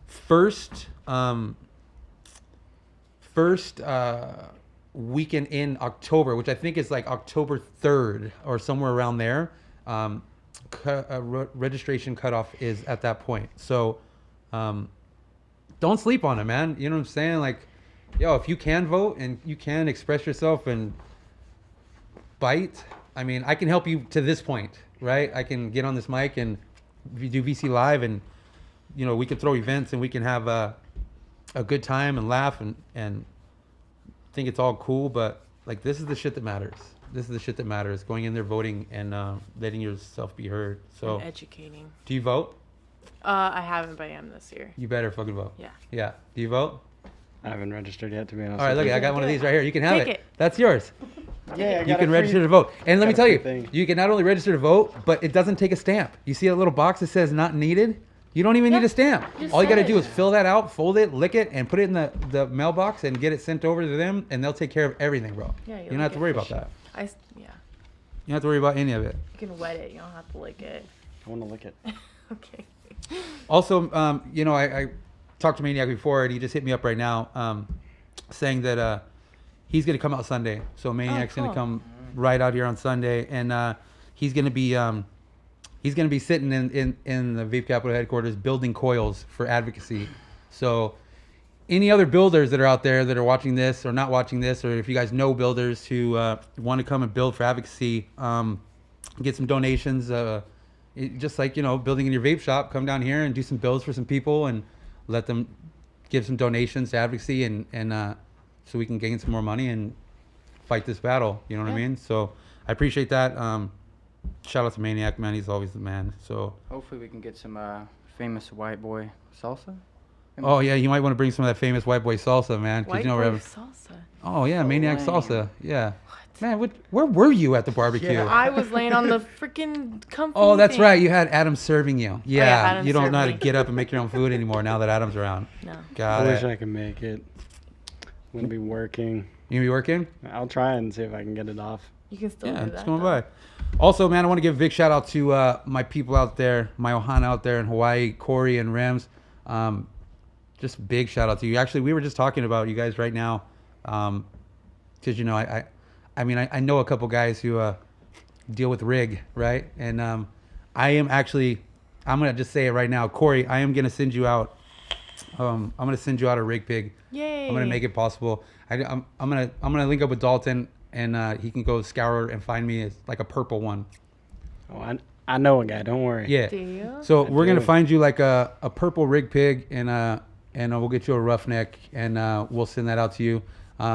Speaker 1: first weekend in October, which I think is like October 3rd or somewhere around there. Registration cutoff is at that point. So don't sleep on it, man. You know what I'm saying? Like, yo, if you can vote and you can express yourself and bite, I mean, I can help you to this point, right? I can get on this mic and do VC Live, and you know, we can throw events and we can have a good time and laugh and think it's all cool. But like, this is the shit that matters. This is the shit that matters. Going in there, voting, and letting yourself be heard. So
Speaker 2: And educating.
Speaker 1: Do you vote?
Speaker 2: I haven't, but I am this year.
Speaker 1: You better fucking vote.
Speaker 2: Yeah.
Speaker 1: Yeah. Do you vote?
Speaker 3: I haven't registered yet, to be honest.
Speaker 1: All right, look, I got one of these right here. You can have
Speaker 2: Take it.
Speaker 1: That's yours.
Speaker 3: Yeah,
Speaker 1: You can register to vote. And let me
Speaker 3: got a
Speaker 1: tell
Speaker 3: free
Speaker 1: you,
Speaker 3: thing.
Speaker 1: you can not only register to vote, but it doesn't take a stamp. You see a little box that says not needed? You don't even need a stamp.
Speaker 2: Just
Speaker 1: All you got to
Speaker 2: send
Speaker 1: do
Speaker 2: it.
Speaker 1: is fill that out, fold it, lick it, and put it in the mailbox and get it sent over to them, and they'll take care of everything, bro.
Speaker 2: Yeah,
Speaker 1: you don't have to worry about that.
Speaker 2: Yeah.
Speaker 1: You don't have to worry about any of it.
Speaker 2: You can wet it. You don't have to lick it.
Speaker 3: I want to lick it.
Speaker 2: Okay.
Speaker 1: Also, you know, I talked to Maniac before, and he just hit me up right now, saying that he's going to come out Sunday. So Maniac's going to
Speaker 2: cool.
Speaker 1: come right out here on Sunday, and he's going to be sitting in the Vape Capital headquarters building coils for Advocacy. So any other builders that are out there that are watching this or not watching this, or if you guys know builders who want to come and build for Advocacy, get some donations. just like, building in your vape shop, come down here and do some builds for some people and let them give some donations to Advocacy and so we can gain some more money and fight this battle. You know what I mean? So I appreciate that. Shout out to Maniac, man. He's always the man. So
Speaker 4: Hopefully we can get some famous white boy salsa.
Speaker 1: oh yeah, you might want to bring some of that famous white boy salsa, man. 'Cause
Speaker 2: White
Speaker 1: we're
Speaker 2: boy
Speaker 1: having,
Speaker 2: salsa.
Speaker 1: oh yeah, Maniac
Speaker 4: lame.
Speaker 1: salsa. Yeah. Man, where were you at the barbecue?
Speaker 4: Yeah.
Speaker 2: I was laying on the freaking comfy
Speaker 1: Oh, that's
Speaker 2: thing.
Speaker 1: right. You had Adam serving you. Yeah.
Speaker 2: Adam
Speaker 1: You don't
Speaker 2: served
Speaker 1: know how to
Speaker 2: me.
Speaker 1: get up and make your own food anymore now that Adam's around.
Speaker 2: No.
Speaker 1: Got
Speaker 3: I wish
Speaker 1: it.
Speaker 3: I could make it. I'm gonna be working.
Speaker 1: You gonna be working?
Speaker 3: I'll try and see if I can get it off.
Speaker 2: You can still
Speaker 1: Yeah,
Speaker 2: do
Speaker 1: it's
Speaker 2: that.
Speaker 1: going
Speaker 2: though.
Speaker 1: by. Also, man, I want to give a big shout out to my people out there, my Ohana out there in Hawaii, Corey and Rems. Just big shout out to you. Actually, we were just talking about you guys right now, because I know a couple guys who deal with rig, right? And I am actually, I'm gonna just say it right now, Corey. I am gonna send you out. I'm gonna send you out a rig pig.
Speaker 2: Yay.
Speaker 1: I'm gonna make it possible. I'm gonna link up with Dalton and he can go scour and find me like a purple one.
Speaker 3: Oh, I know a guy. Don't worry.
Speaker 1: Yeah.
Speaker 2: Do you?
Speaker 1: So
Speaker 3: I
Speaker 1: we're gonna
Speaker 3: do.
Speaker 1: find you like a purple rig pig and we'll get you a roughneck and we'll send that out to you.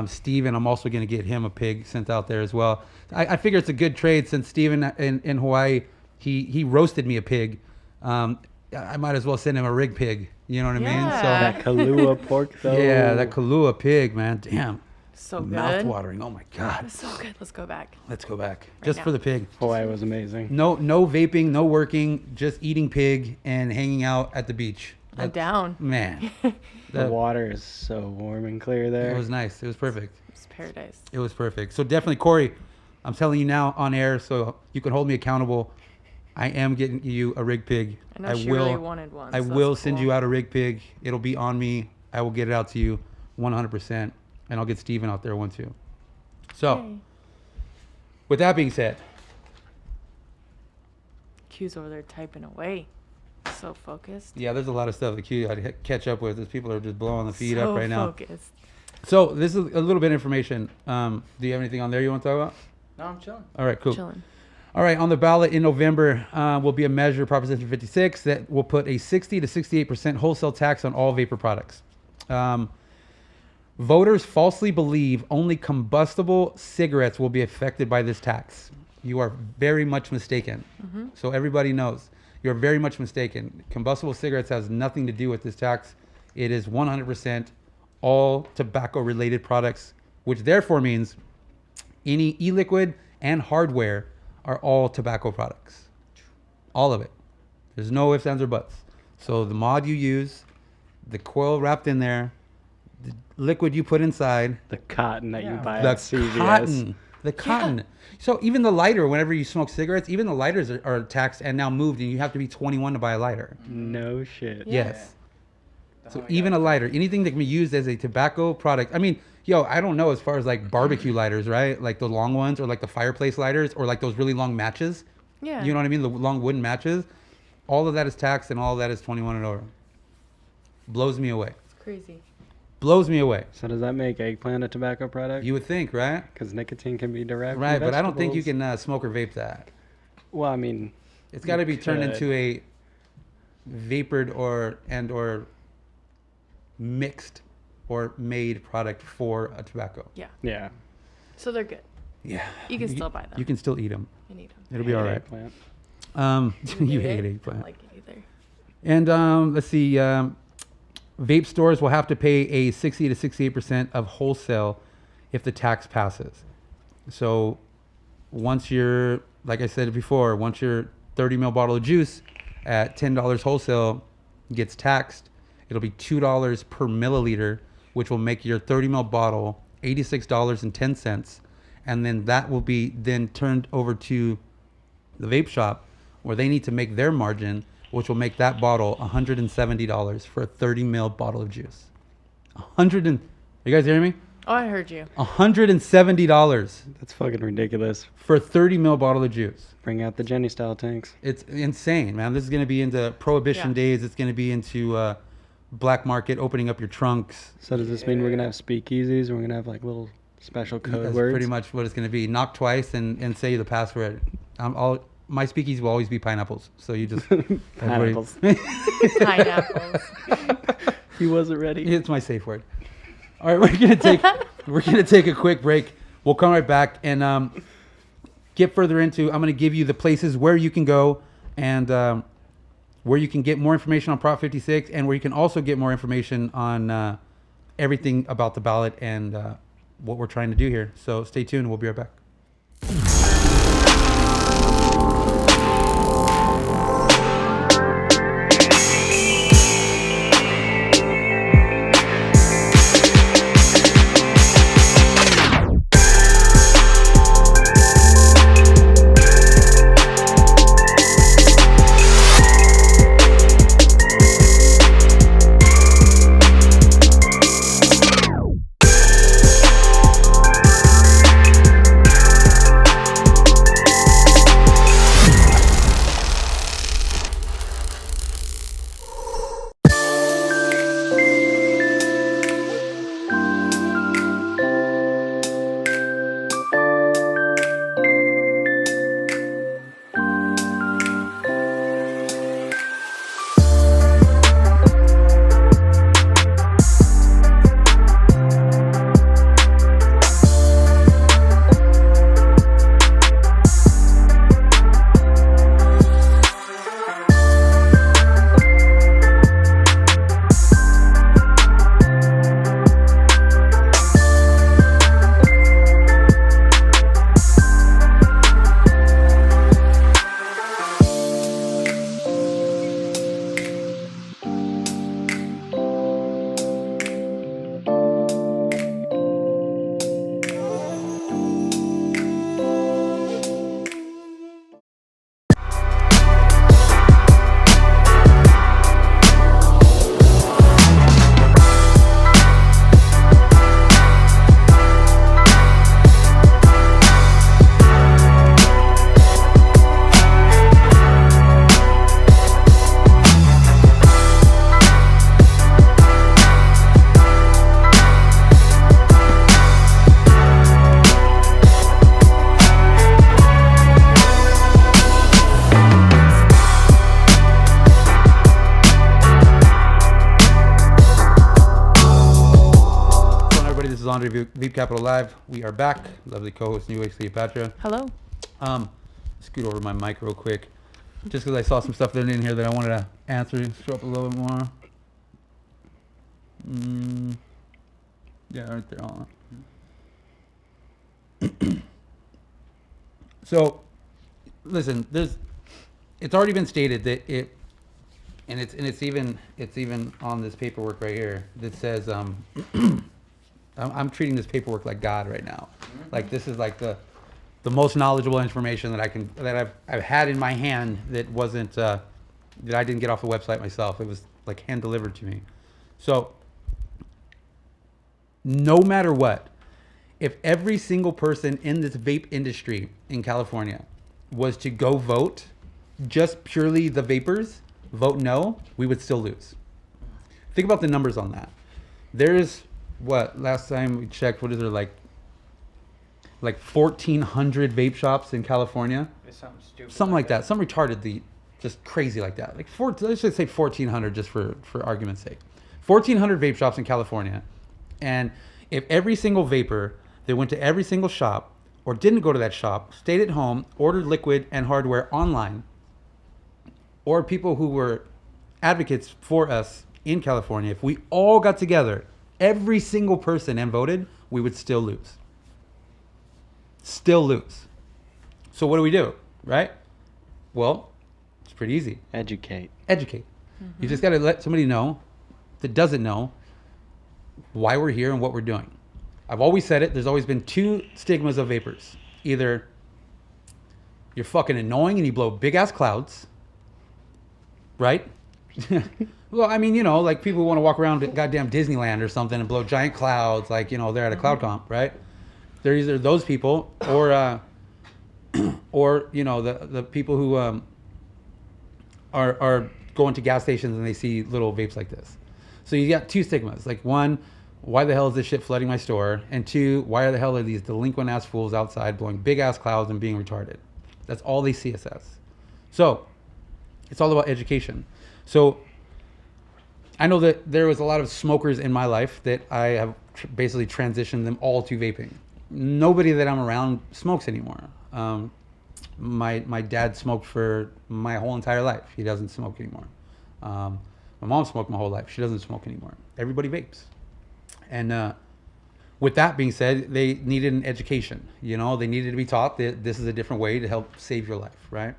Speaker 1: Steven, I'm also gonna get him a pig sent out there as well. I figure it's a good trade since Steven in Hawaii he roasted me a pig. I might as well send him a rig pig. You know what I mean?
Speaker 2: Yeah.
Speaker 1: So
Speaker 3: That Kahlua pork though.
Speaker 1: yeah, that Kahlua pig, man. Damn.
Speaker 2: So good.
Speaker 1: Mouth watering. Oh my God.
Speaker 2: It's so good. Let's go back.
Speaker 1: Let's go back. Just
Speaker 2: now.
Speaker 1: for the pig.
Speaker 3: Hawaii was amazing.
Speaker 1: No vaping, no working, just eating pig and hanging out at the beach.
Speaker 2: I'm down.
Speaker 1: Man,
Speaker 3: The
Speaker 1: that-
Speaker 3: water is so warm and clear there.
Speaker 1: it was nice. It was perfect.
Speaker 2: It's paradise.
Speaker 1: It was perfect. So definitely, Corey, I'm telling you now on air so you can hold me accountable. I am getting you a rig pig.
Speaker 2: I know she really wanted one.
Speaker 1: I
Speaker 2: so
Speaker 1: will
Speaker 2: that's
Speaker 1: send
Speaker 2: cool.
Speaker 1: you out a rig pig. It'll be on me. I will get it out to you 100%. And I'll get Steven out there one too. So,
Speaker 2: Yay.
Speaker 1: with that being said,
Speaker 2: Q's over there typing away. So focused.
Speaker 1: yeah, there's a lot of stuff that Q had to catch up with. These people are just blowing the feed
Speaker 2: so
Speaker 1: up right now.
Speaker 2: Focused.
Speaker 1: So this is a little bit of information. Do you have anything on there you want to talk about?
Speaker 4: No, I'm chilling.
Speaker 1: All right, cool.
Speaker 2: Chilling.
Speaker 1: All right, on the ballot in November will be a measure, Proposition 56, that will put a 60 to 68% wholesale tax on all vapor products. Voters falsely believe only combustible cigarettes will be affected by this tax. You are very much mistaken. So everybody knows. You're very much mistaken. Combustible cigarettes has nothing to do with this tax. It is 100% all tobacco-related products, which therefore means any e-liquid and hardware are all tobacco products. All of it. There's no ifs, ands, or buts. So the mod you use, the coil wrapped in there, the liquid you put inside,
Speaker 3: The cotton that you
Speaker 4: Yeah.
Speaker 3: buy
Speaker 1: the
Speaker 3: at CVS.
Speaker 1: cotton. The cotton. So even the lighter, whenever you smoke cigarettes, even the lighters are taxed and now moved, and you have to be 21 to buy a lighter.
Speaker 3: No shit.
Speaker 2: Yeah.
Speaker 1: Yes.
Speaker 4: That's
Speaker 1: So
Speaker 4: how I
Speaker 1: even
Speaker 4: got
Speaker 1: a lighter, anything that can be used as a tobacco product. I mean, I don't know as far as like barbecue lighters, right? Like the long ones, or like the fireplace lighters, or like those really long matches.
Speaker 2: Yeah.
Speaker 1: You know what I mean? The long wooden matches. All of that is taxed, and all of that is 21 and over. Blows me away.
Speaker 2: It's crazy.
Speaker 1: Blows me away.
Speaker 3: So does that make eggplant a tobacco product?
Speaker 1: You would think, right?
Speaker 3: Because nicotine can be derived
Speaker 1: Right,
Speaker 3: from
Speaker 1: but I don't think you
Speaker 3: vegetables.
Speaker 1: can smoke or vape that.
Speaker 3: Well, I mean,
Speaker 1: It's got to be turned
Speaker 3: could.
Speaker 1: into a vapored or mixed or made product for a tobacco.
Speaker 2: Yeah.
Speaker 3: yeah.
Speaker 2: So they're good.
Speaker 1: Yeah.
Speaker 2: You can still buy them.
Speaker 1: You can still eat them.
Speaker 2: You need them.
Speaker 1: It'll be all right.
Speaker 3: Eggplant.
Speaker 1: You hate
Speaker 2: Don't
Speaker 1: eggplant.
Speaker 2: like it either.
Speaker 1: And let's see. Vape stores will have to pay a 60 to 68% of wholesale if the tax passes. So once you're, like I said before, once your 30 ml bottle of juice at $10 wholesale gets taxed, it'll be $2 per milliliter, which will make your 30 ml bottle $86.10. And then that will be then turned over to the vape shop where they need to make their margin, which will make that bottle $170 for a 30 ml bottle of juice. Are you guys hearing me?
Speaker 2: Oh, I heard you.
Speaker 1: $170
Speaker 3: That's fucking ridiculous.
Speaker 1: for a 30 ml bottle of juice.
Speaker 3: Bring out the Jenny style tanks.
Speaker 1: It's insane, man. This is going to be into prohibition
Speaker 2: Yeah.
Speaker 1: days. It's going to be into black market, opening up your trunks.
Speaker 3: So does this mean we're gonna have speakeasies? We're gonna have like little special code
Speaker 1: That's
Speaker 3: words?
Speaker 1: pretty much what it's going to be. Knock twice and say the password. my speakeasy will always be pineapples. So you just
Speaker 3: Pineapples.
Speaker 2: Pineapples.
Speaker 3: He wasn't ready.
Speaker 1: It's my safe word. All right, we're gonna take a quick break. We'll come right back and get further into. I'm gonna give you the places where you can go and where you can get more information on Prop 56 and where you can also get more information on everything about the ballot and what we're trying to do here. So stay tuned. We'll be right back. Vape Capital Live. We are back. Lovely co-host New Wave Cleopatra.
Speaker 2: Hello.
Speaker 1: Scoot over my mic real quick, just because I saw some stuff in here that I wanted to answer. Show up a little bit more. Yeah, right there. Hold on. So, listen. It's already been stated that it's even on this paperwork right here that says I'm treating this paperwork like God right now. Like this is like the most knowledgeable information that I've had in my hand that wasn't that I didn't get off the website myself. It was like hand delivered to me. So no matter what, if every single person in this vape industry in California was to go vote, just purely the vapors vote no, we would still lose. Think about the numbers on that. There's what, last time we checked, what is there, like 1,400 vape shops in California?
Speaker 4: It's something stupid.
Speaker 1: Something like that. Some retardedly just crazy like that. Let's just say 1,400 just for argument's sake. 1,400 vape shops in California. And if every single vapor that went to every single shop or didn't go to that shop, stayed at home, ordered liquid and hardware online, or people who were advocates for us in California, if we all got together, every single person and voted, we would still lose. Still lose. So what do? Right? Well, it's pretty easy.
Speaker 3: Educate.
Speaker 1: Mm-hmm. You just got to let somebody know that doesn't know why we're here and what we're doing. I've always said it. There's always been two stigmas of vapors. Either you're fucking annoying and you blow big ass clouds, right? Well, I mean, like people who want to walk around at goddamn Disneyland or something and blow giant clouds, like, they're at a cloud comp, right? They're either those people or the people who are going to gas stations and they see little vapes like this. So you got two stigmas. Like, one, why the hell is this shit flooding my store? And two, why the hell are these delinquent ass fools outside blowing big ass clouds and being retarded? That's all they see us as. So it's all about education. So I know that there was a lot of smokers in my life that I have basically transitioned them all to vaping. Nobody that I'm around smokes anymore. My dad smoked for my whole entire life. He doesn't smoke anymore. My mom smoked my whole life. She doesn't smoke anymore. Everybody vapes. And with that being said, they needed an education. You know, they needed to be taught that this is a different way to help save your life, right?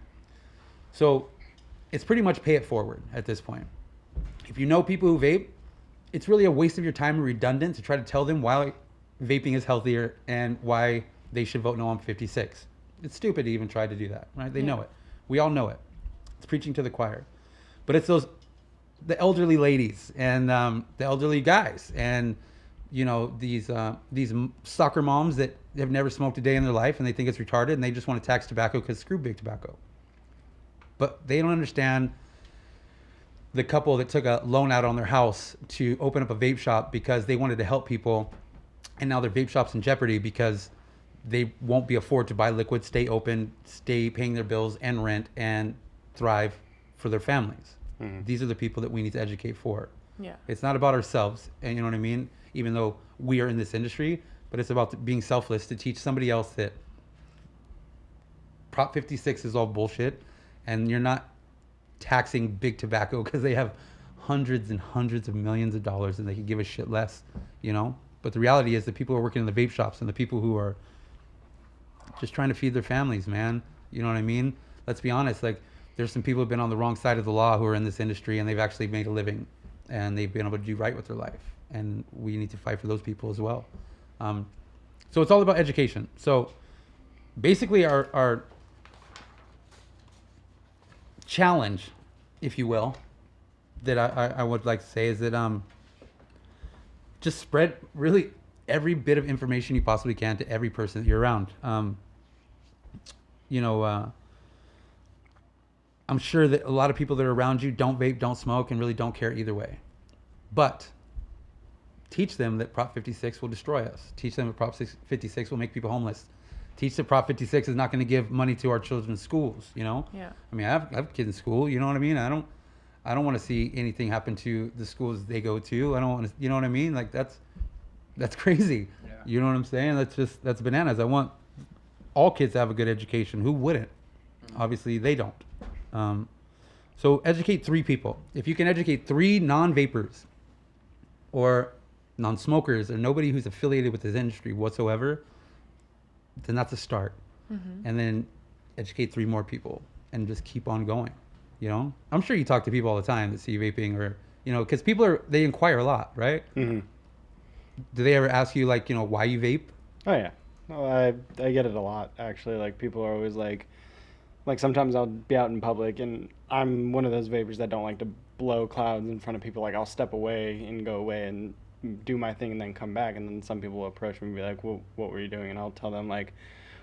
Speaker 1: So it's pretty much pay it forward at this point. If you know people who vape, it's really a waste of your time and redundant to try to tell them why vaping is healthier and why they should vote no on 56. It's stupid to even try to do that, right? They know it. We all know it. It's preaching to the choir. But it's the elderly ladies and the elderly guys and, you know, these soccer moms that have never smoked a day in their life and they think it's retarded and they just want to tax tobacco because screw big tobacco. But they don't understand the couple that took a loan out on their house to open up a vape shop because they wanted to help people, and now their vape shop's in jeopardy because they won't be afford to buy liquid, stay open, stay paying their bills and rent, and thrive for their families. Mm-hmm. These are the people that we need to educate for.
Speaker 2: Yeah.
Speaker 1: It's not about ourselves, and you know what I mean? Even though we are in this industry, but it's about being selfless to teach somebody else that Prop 56 is all bullshit, and you're not taxing big tobacco because they have hundreds and hundreds of millions of dollars and they could give a shit less, you know? But the reality is the people who are working in the vape shops and the people who are just trying to feed their families, man. You know what I mean? Let's be honest. Like, there's some people who've been on the wrong side of the law who are in this industry and they've actually made a living and they've been able to do right with their life. And we need to fight for those people as well. So it's all about education. So basically our challenge, if you will, that I would like to say is that just spread really every bit of information you possibly can to every person that you're around. I'm sure that a lot of people that are around you don't vape, don't smoke, and really don't care either way. But teach them that Prop 56 will destroy us. Teach them that Prop 56 will make people homeless. Teach that Prop 56 is not going to give money to our children's schools, you know?
Speaker 2: Yeah.
Speaker 1: I mean, I have kids in school, you know what I mean? I don't want to see anything happen to the schools they go to. I don't want to, you know what I mean? Like, that's crazy. Yeah. You know what I'm saying? That's bananas. I want all kids to have a good education. Who wouldn't? Mm-hmm. Obviously, they don't. So educate 3 people. If you can educate 3 non-vapors or non-smokers or nobody who's affiliated with this industry whatsoever, then that's a start. Mm-hmm. And then educate 3 more people and just keep on going. You know, I'm sure you talk to people all the time that see vaping or, you know, because people they inquire a lot, right? Mm-hmm. Do they ever ask you, like, you know, why you vape?
Speaker 3: Oh, yeah. Well, I get it a lot, actually. Like, people are always like sometimes I'll be out in public and I'm one of those vapors that don't like to blow clouds in front of people. Like, I'll step away and go away and do my thing and then come back. And then some people will approach me and be like, well, what were you doing? And I'll tell them, like,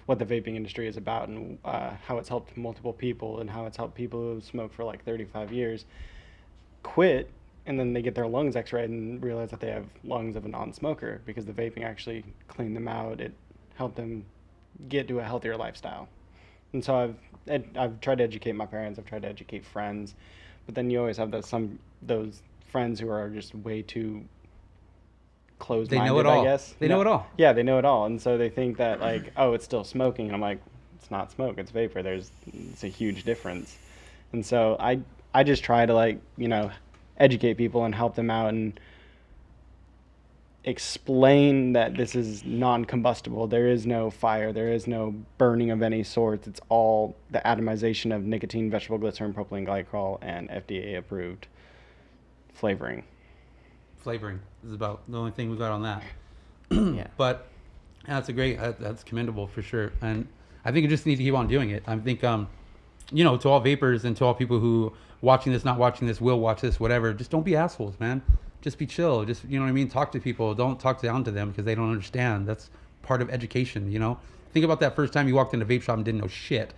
Speaker 3: what the vaping industry is about and how it's helped multiple people and how it's helped people who smoke for like 35 years quit, and then they get their lungs x-rayed and realize that they have lungs of a non-smoker because the vaping actually cleaned them out. It helped them get to a healthier lifestyle. And so I've tried to educate my parents, I've tried to educate friends, but then you always have those friends who are just way too closed-minded,
Speaker 1: they know it all.
Speaker 3: I guess.
Speaker 1: They know it all.
Speaker 3: Yeah, they know it all. And so they think that, like, oh, it's still smoking. And I'm like, it's not smoke, it's vapor. It's a huge difference. And so I just try to, like, you know, educate people and help them out and explain that this is non-combustible. There is no fire. There is no burning of any sort. It's all the atomization of nicotine, vegetable glycerin, propylene glycol, and FDA-approved flavoring.
Speaker 1: Flavoring is about the only thing we got on that.
Speaker 2: Yeah.
Speaker 1: But that's commendable for sure. And I think you just need to keep on doing it. I think, you know, to all vapors and to all people who watching this, not watching this, will watch this, whatever, just don't be assholes, man. Just be chill. Just, you know what I mean? Talk to people. Don't talk down to them because they don't understand. That's part of education, you know? Think about that first time you walked into a vape shop and didn't know shit.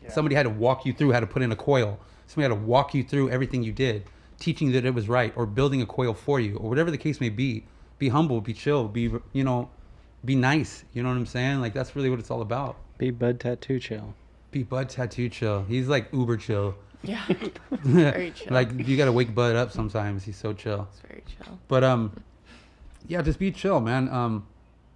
Speaker 1: Yeah. Somebody had to walk you through how to put in a coil. Somebody had to walk you through everything you did, teaching you that it was right, or building a coil for you, or whatever the case may be. Be humble, be chill, be, you know, be nice. You know what I'm saying? Like, that's really what it's all about.
Speaker 3: Be bud tattoo chill.
Speaker 1: Beat Bud tattoo chill. He's like uber chill.
Speaker 2: Yeah. Very chill.
Speaker 1: Like you gotta wake Bud up sometimes. He's so chill.
Speaker 2: It's very chill.
Speaker 1: But yeah, just be chill, man.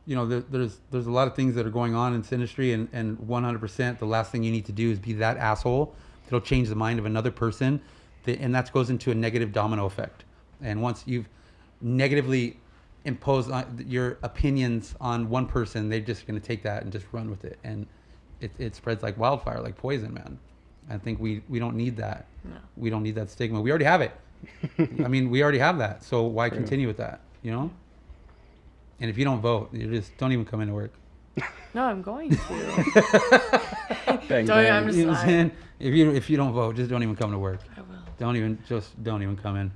Speaker 1: You know, there's a lot of things that are going on in this industry, and 100% the last thing you need to do is be that asshole that'll change the mind of another person, and that goes into a negative domino effect. And once you've negatively imposed your opinions on one person, they're just going to take that and just run with it, and it spreads like wildfire, like poison, man. I think we don't need that.
Speaker 2: No.
Speaker 1: We don't need that stigma. We already have it. I mean, we already have that. So why continue with that? You know. And if you don't vote, you just don't even come into work.
Speaker 2: No, I'm going to.
Speaker 3: Bang,
Speaker 2: Don't,
Speaker 3: bang.
Speaker 2: I'm just
Speaker 1: You know what I'm saying?
Speaker 2: not.
Speaker 1: If you don't vote, just don't even come to work.
Speaker 2: I will.
Speaker 1: Don't even come in.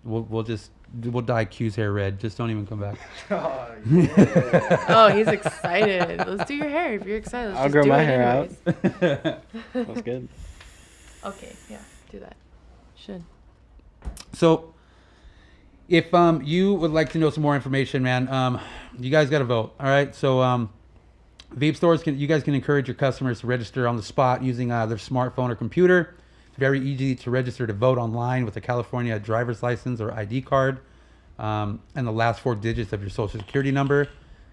Speaker 1: We'll dye Q's hair red. Just don't even come back.
Speaker 4: Oh, yeah.
Speaker 2: Oh, he's excited. Let's do your hair if you're excited. Let's
Speaker 3: I'll
Speaker 2: just
Speaker 3: grow
Speaker 2: do
Speaker 3: my
Speaker 2: it
Speaker 3: hair
Speaker 2: anyways.
Speaker 3: That's good.
Speaker 2: Okay, yeah, do that. Should.
Speaker 1: So, if you would like to know some more information, man, you guys got to vote. All right. So, vape stores you guys can encourage your customers to register on the spot using their smartphone or computer. It's very easy to register to vote online with a California driver's license or ID card, and the last 4 digits of your social security number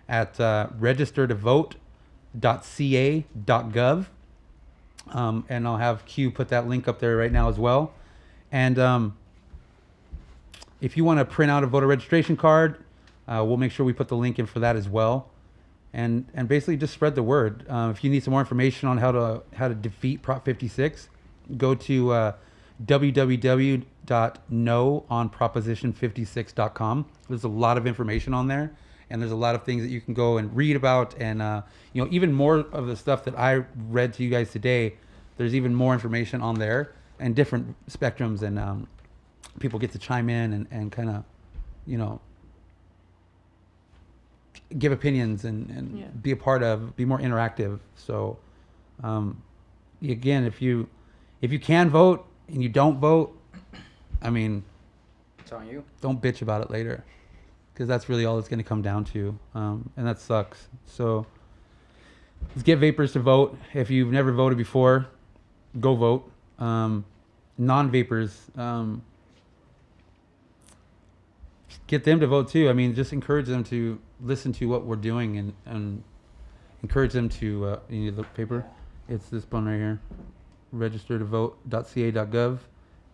Speaker 1: at registertovote.ca.gov. And I'll have Q put that link up there right now as well. And if you want to print out a voter registration card, we'll make sure we put the link in for that as well. And basically just spread the word. If you need some more information on how to defeat Prop 56, go to www.noonproposition56.com. There's a lot of information on there, and there's a lot of things that you can go and read about. And you know, even more of the stuff that I read to you guys today, there's even more information on there and different spectrums, and people get to chime in and kind of, you know, give opinions and be a part of, be more interactive. So again, if you can vote and you don't vote, I mean,
Speaker 4: It's on you.
Speaker 1: don't bitch about it later, because that's really all it's going to come down to, and that sucks. So let's get vapors to vote. If you've never voted before, go vote. Non-vapors, get them to vote too. I mean, just encourage them to listen to what we're doing, and encourage them to you need the paper? It's this one right here. Registertovote.ca.gov,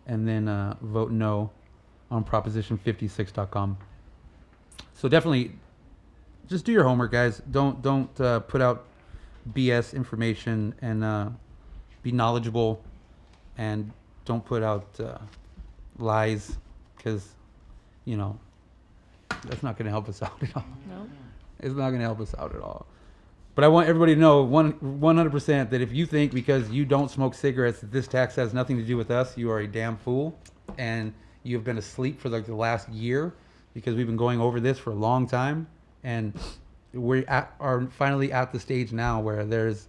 Speaker 1: and then vote no on proposition56.com. So definitely just do your homework, guys. Don't put out BS information, and be knowledgeable, and don't put out lies, because, you know, that's not going to help us out at all.
Speaker 2: No.
Speaker 1: It's not going to help us out at all. But I want everybody to know 100% that if you think because you don't smoke cigarettes that this tax has nothing to do with us, you are a damn fool, and you've been asleep for like the last year, because we've been going over this for a long time, and are finally at the stage now where there's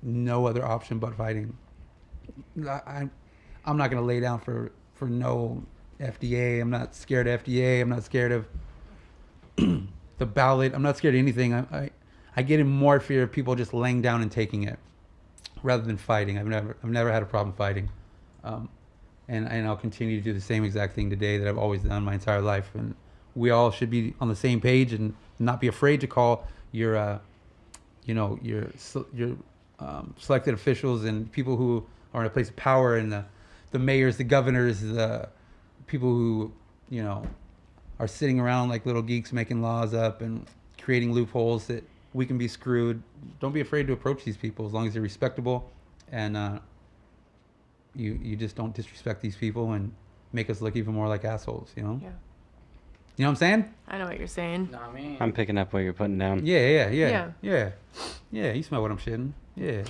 Speaker 1: no other option but fighting. I'm not going to lay down for no FDA. I'm not scared of FDA. I'm not scared of the ballot. I'm not scared of anything. I get in more fear of people just laying down and taking it rather than fighting. I've never had a problem fighting, and I'll continue to do the same exact thing today that I've always done my entire life. And we all should be on the same page and not be afraid to call your selected officials and people who are in a place of power, and the mayors, the governors, the people who, you know, are sitting around like little geeks making laws up and creating loopholes that we can be screwed. Don't be afraid to approach these people as long as they're respectable, and you just don't disrespect these people and make us look even more like assholes, you know?
Speaker 2: Yeah.
Speaker 1: You know what I'm saying?
Speaker 2: I know what you're saying.
Speaker 4: Not me.
Speaker 3: I'm picking up what you're putting down.
Speaker 1: Yeah.
Speaker 2: Yeah.
Speaker 1: You smell what I'm shitting. Yeah.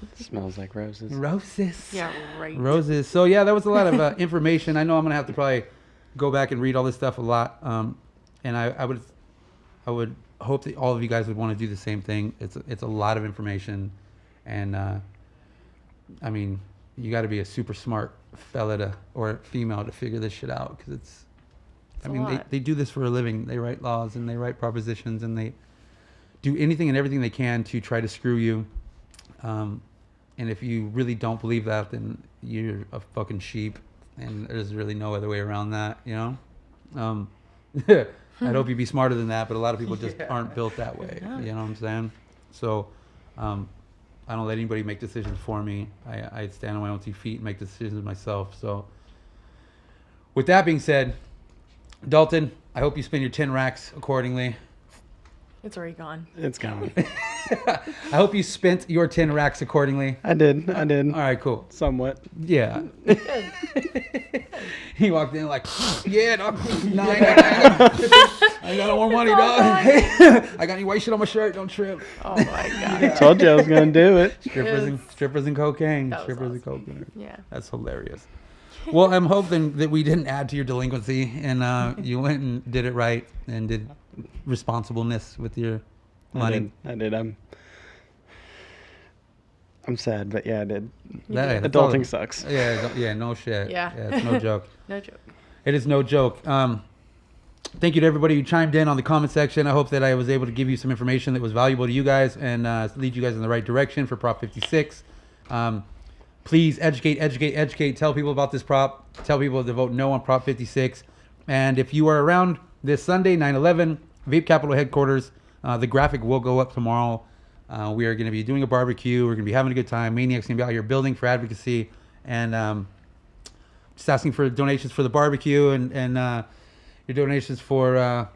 Speaker 3: It smells like roses.
Speaker 1: Roses.
Speaker 2: Yeah, right.
Speaker 1: Roses. So yeah, that was a lot of information. I know I'm gonna have to probably go back and read all this stuff a lot, and I would hope that all of you guys would want to do the same thing. It's a lot of information, and I mean, you got to be a super smart fella or female to figure this shit out, because it's
Speaker 2: a lot.
Speaker 1: they do this for a living. They write laws and they write propositions, and they do anything and everything they can to try to screw you, And if you really don't believe that, then you're a fucking sheep, and there's really no other way around that, you know? I'd hope you'd be smarter than that, but a lot of people just aren't built that way.
Speaker 2: Yeah.
Speaker 1: You know what I'm saying? So I don't let anybody make decisions for me. I stand on my own 2 feet and make decisions myself. So with that being said, Dalton, I hope you spend your 10 racks accordingly.
Speaker 2: It's already gone.
Speaker 3: It's gone.
Speaker 1: I hope you spent your 10 racks accordingly.
Speaker 3: I did.
Speaker 1: All right, cool.
Speaker 3: Somewhat.
Speaker 1: Yeah.
Speaker 2: Good.
Speaker 1: He walked in like, yeah, dog, 9. I got more money, dog. I got any white shit on my shirt. Don't trip.
Speaker 2: Oh my god.
Speaker 3: Told you I was gonna do it.
Speaker 1: Strippers and cocaine.
Speaker 2: That was
Speaker 1: Strippers and
Speaker 2: awesome.
Speaker 1: cocaine.
Speaker 2: Yeah.
Speaker 1: That's hilarious. Well, I'm hoping that we didn't add to your delinquency, and you went and did it right and did responsibleness with your money.
Speaker 3: I did. I'm sad, but yeah, I did.
Speaker 1: That's
Speaker 3: Adulting
Speaker 1: all-
Speaker 3: sucks.
Speaker 1: Yeah, no shit.
Speaker 2: Yeah.
Speaker 1: It's no joke.
Speaker 2: No joke.
Speaker 1: It is no joke. Thank you to everybody who chimed in on the comment section. I hope that I was able to give you some information that was valuable to you guys and lead you guys in the right direction for Prop 56. Please educate. Tell people about this prop. Tell people to vote no on Prop 56. And if you are around this Sunday, 9/11, Vape Capital headquarters, the graphic will go up tomorrow. We are going to be doing a barbecue. We're going to be having a good time. Maniac's going to be out here building for Advocacy. And just asking for donations for the barbecue and your donations for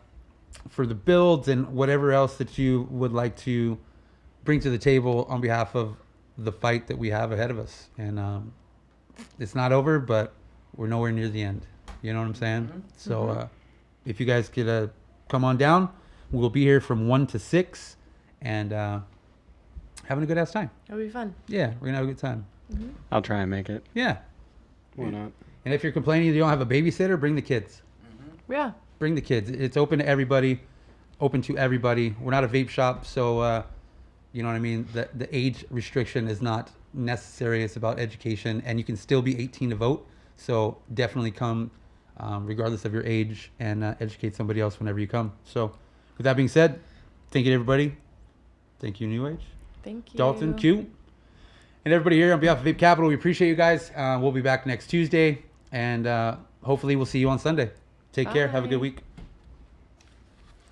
Speaker 1: the builds and whatever else that you would like to bring to the table on behalf of the fight that we have ahead of us. And it's not over, but we're nowhere near the end. You know what I'm saying?
Speaker 2: Mm-hmm.
Speaker 1: So if you guys could come on down, we'll be here from 1 to 6 and having a good ass time.
Speaker 2: It'll be fun.
Speaker 1: Yeah, we're gonna have a good time.
Speaker 3: I'll try and make it.
Speaker 1: Yeah.
Speaker 3: Why not?
Speaker 1: And if you're complaining you don't have a babysitter, bring the kids.
Speaker 2: Yeah.
Speaker 1: Bring the kids. It's open to everybody. Open to everybody. We're not a vape shop, so you know what I mean? The age restriction is not necessary. It's about education, and you can still be 18 to vote. So definitely come, regardless of your age, and educate somebody else whenever you come. So with that being said, thank you to everybody. Thank you, New Age.
Speaker 2: Thank you.
Speaker 1: Dalton, Q. And everybody here on behalf of Vape Capital, we appreciate you guys. We'll be back next Tuesday, and hopefully we'll see you on Sunday. Take care. Have a good
Speaker 2: Bye.
Speaker 1: week.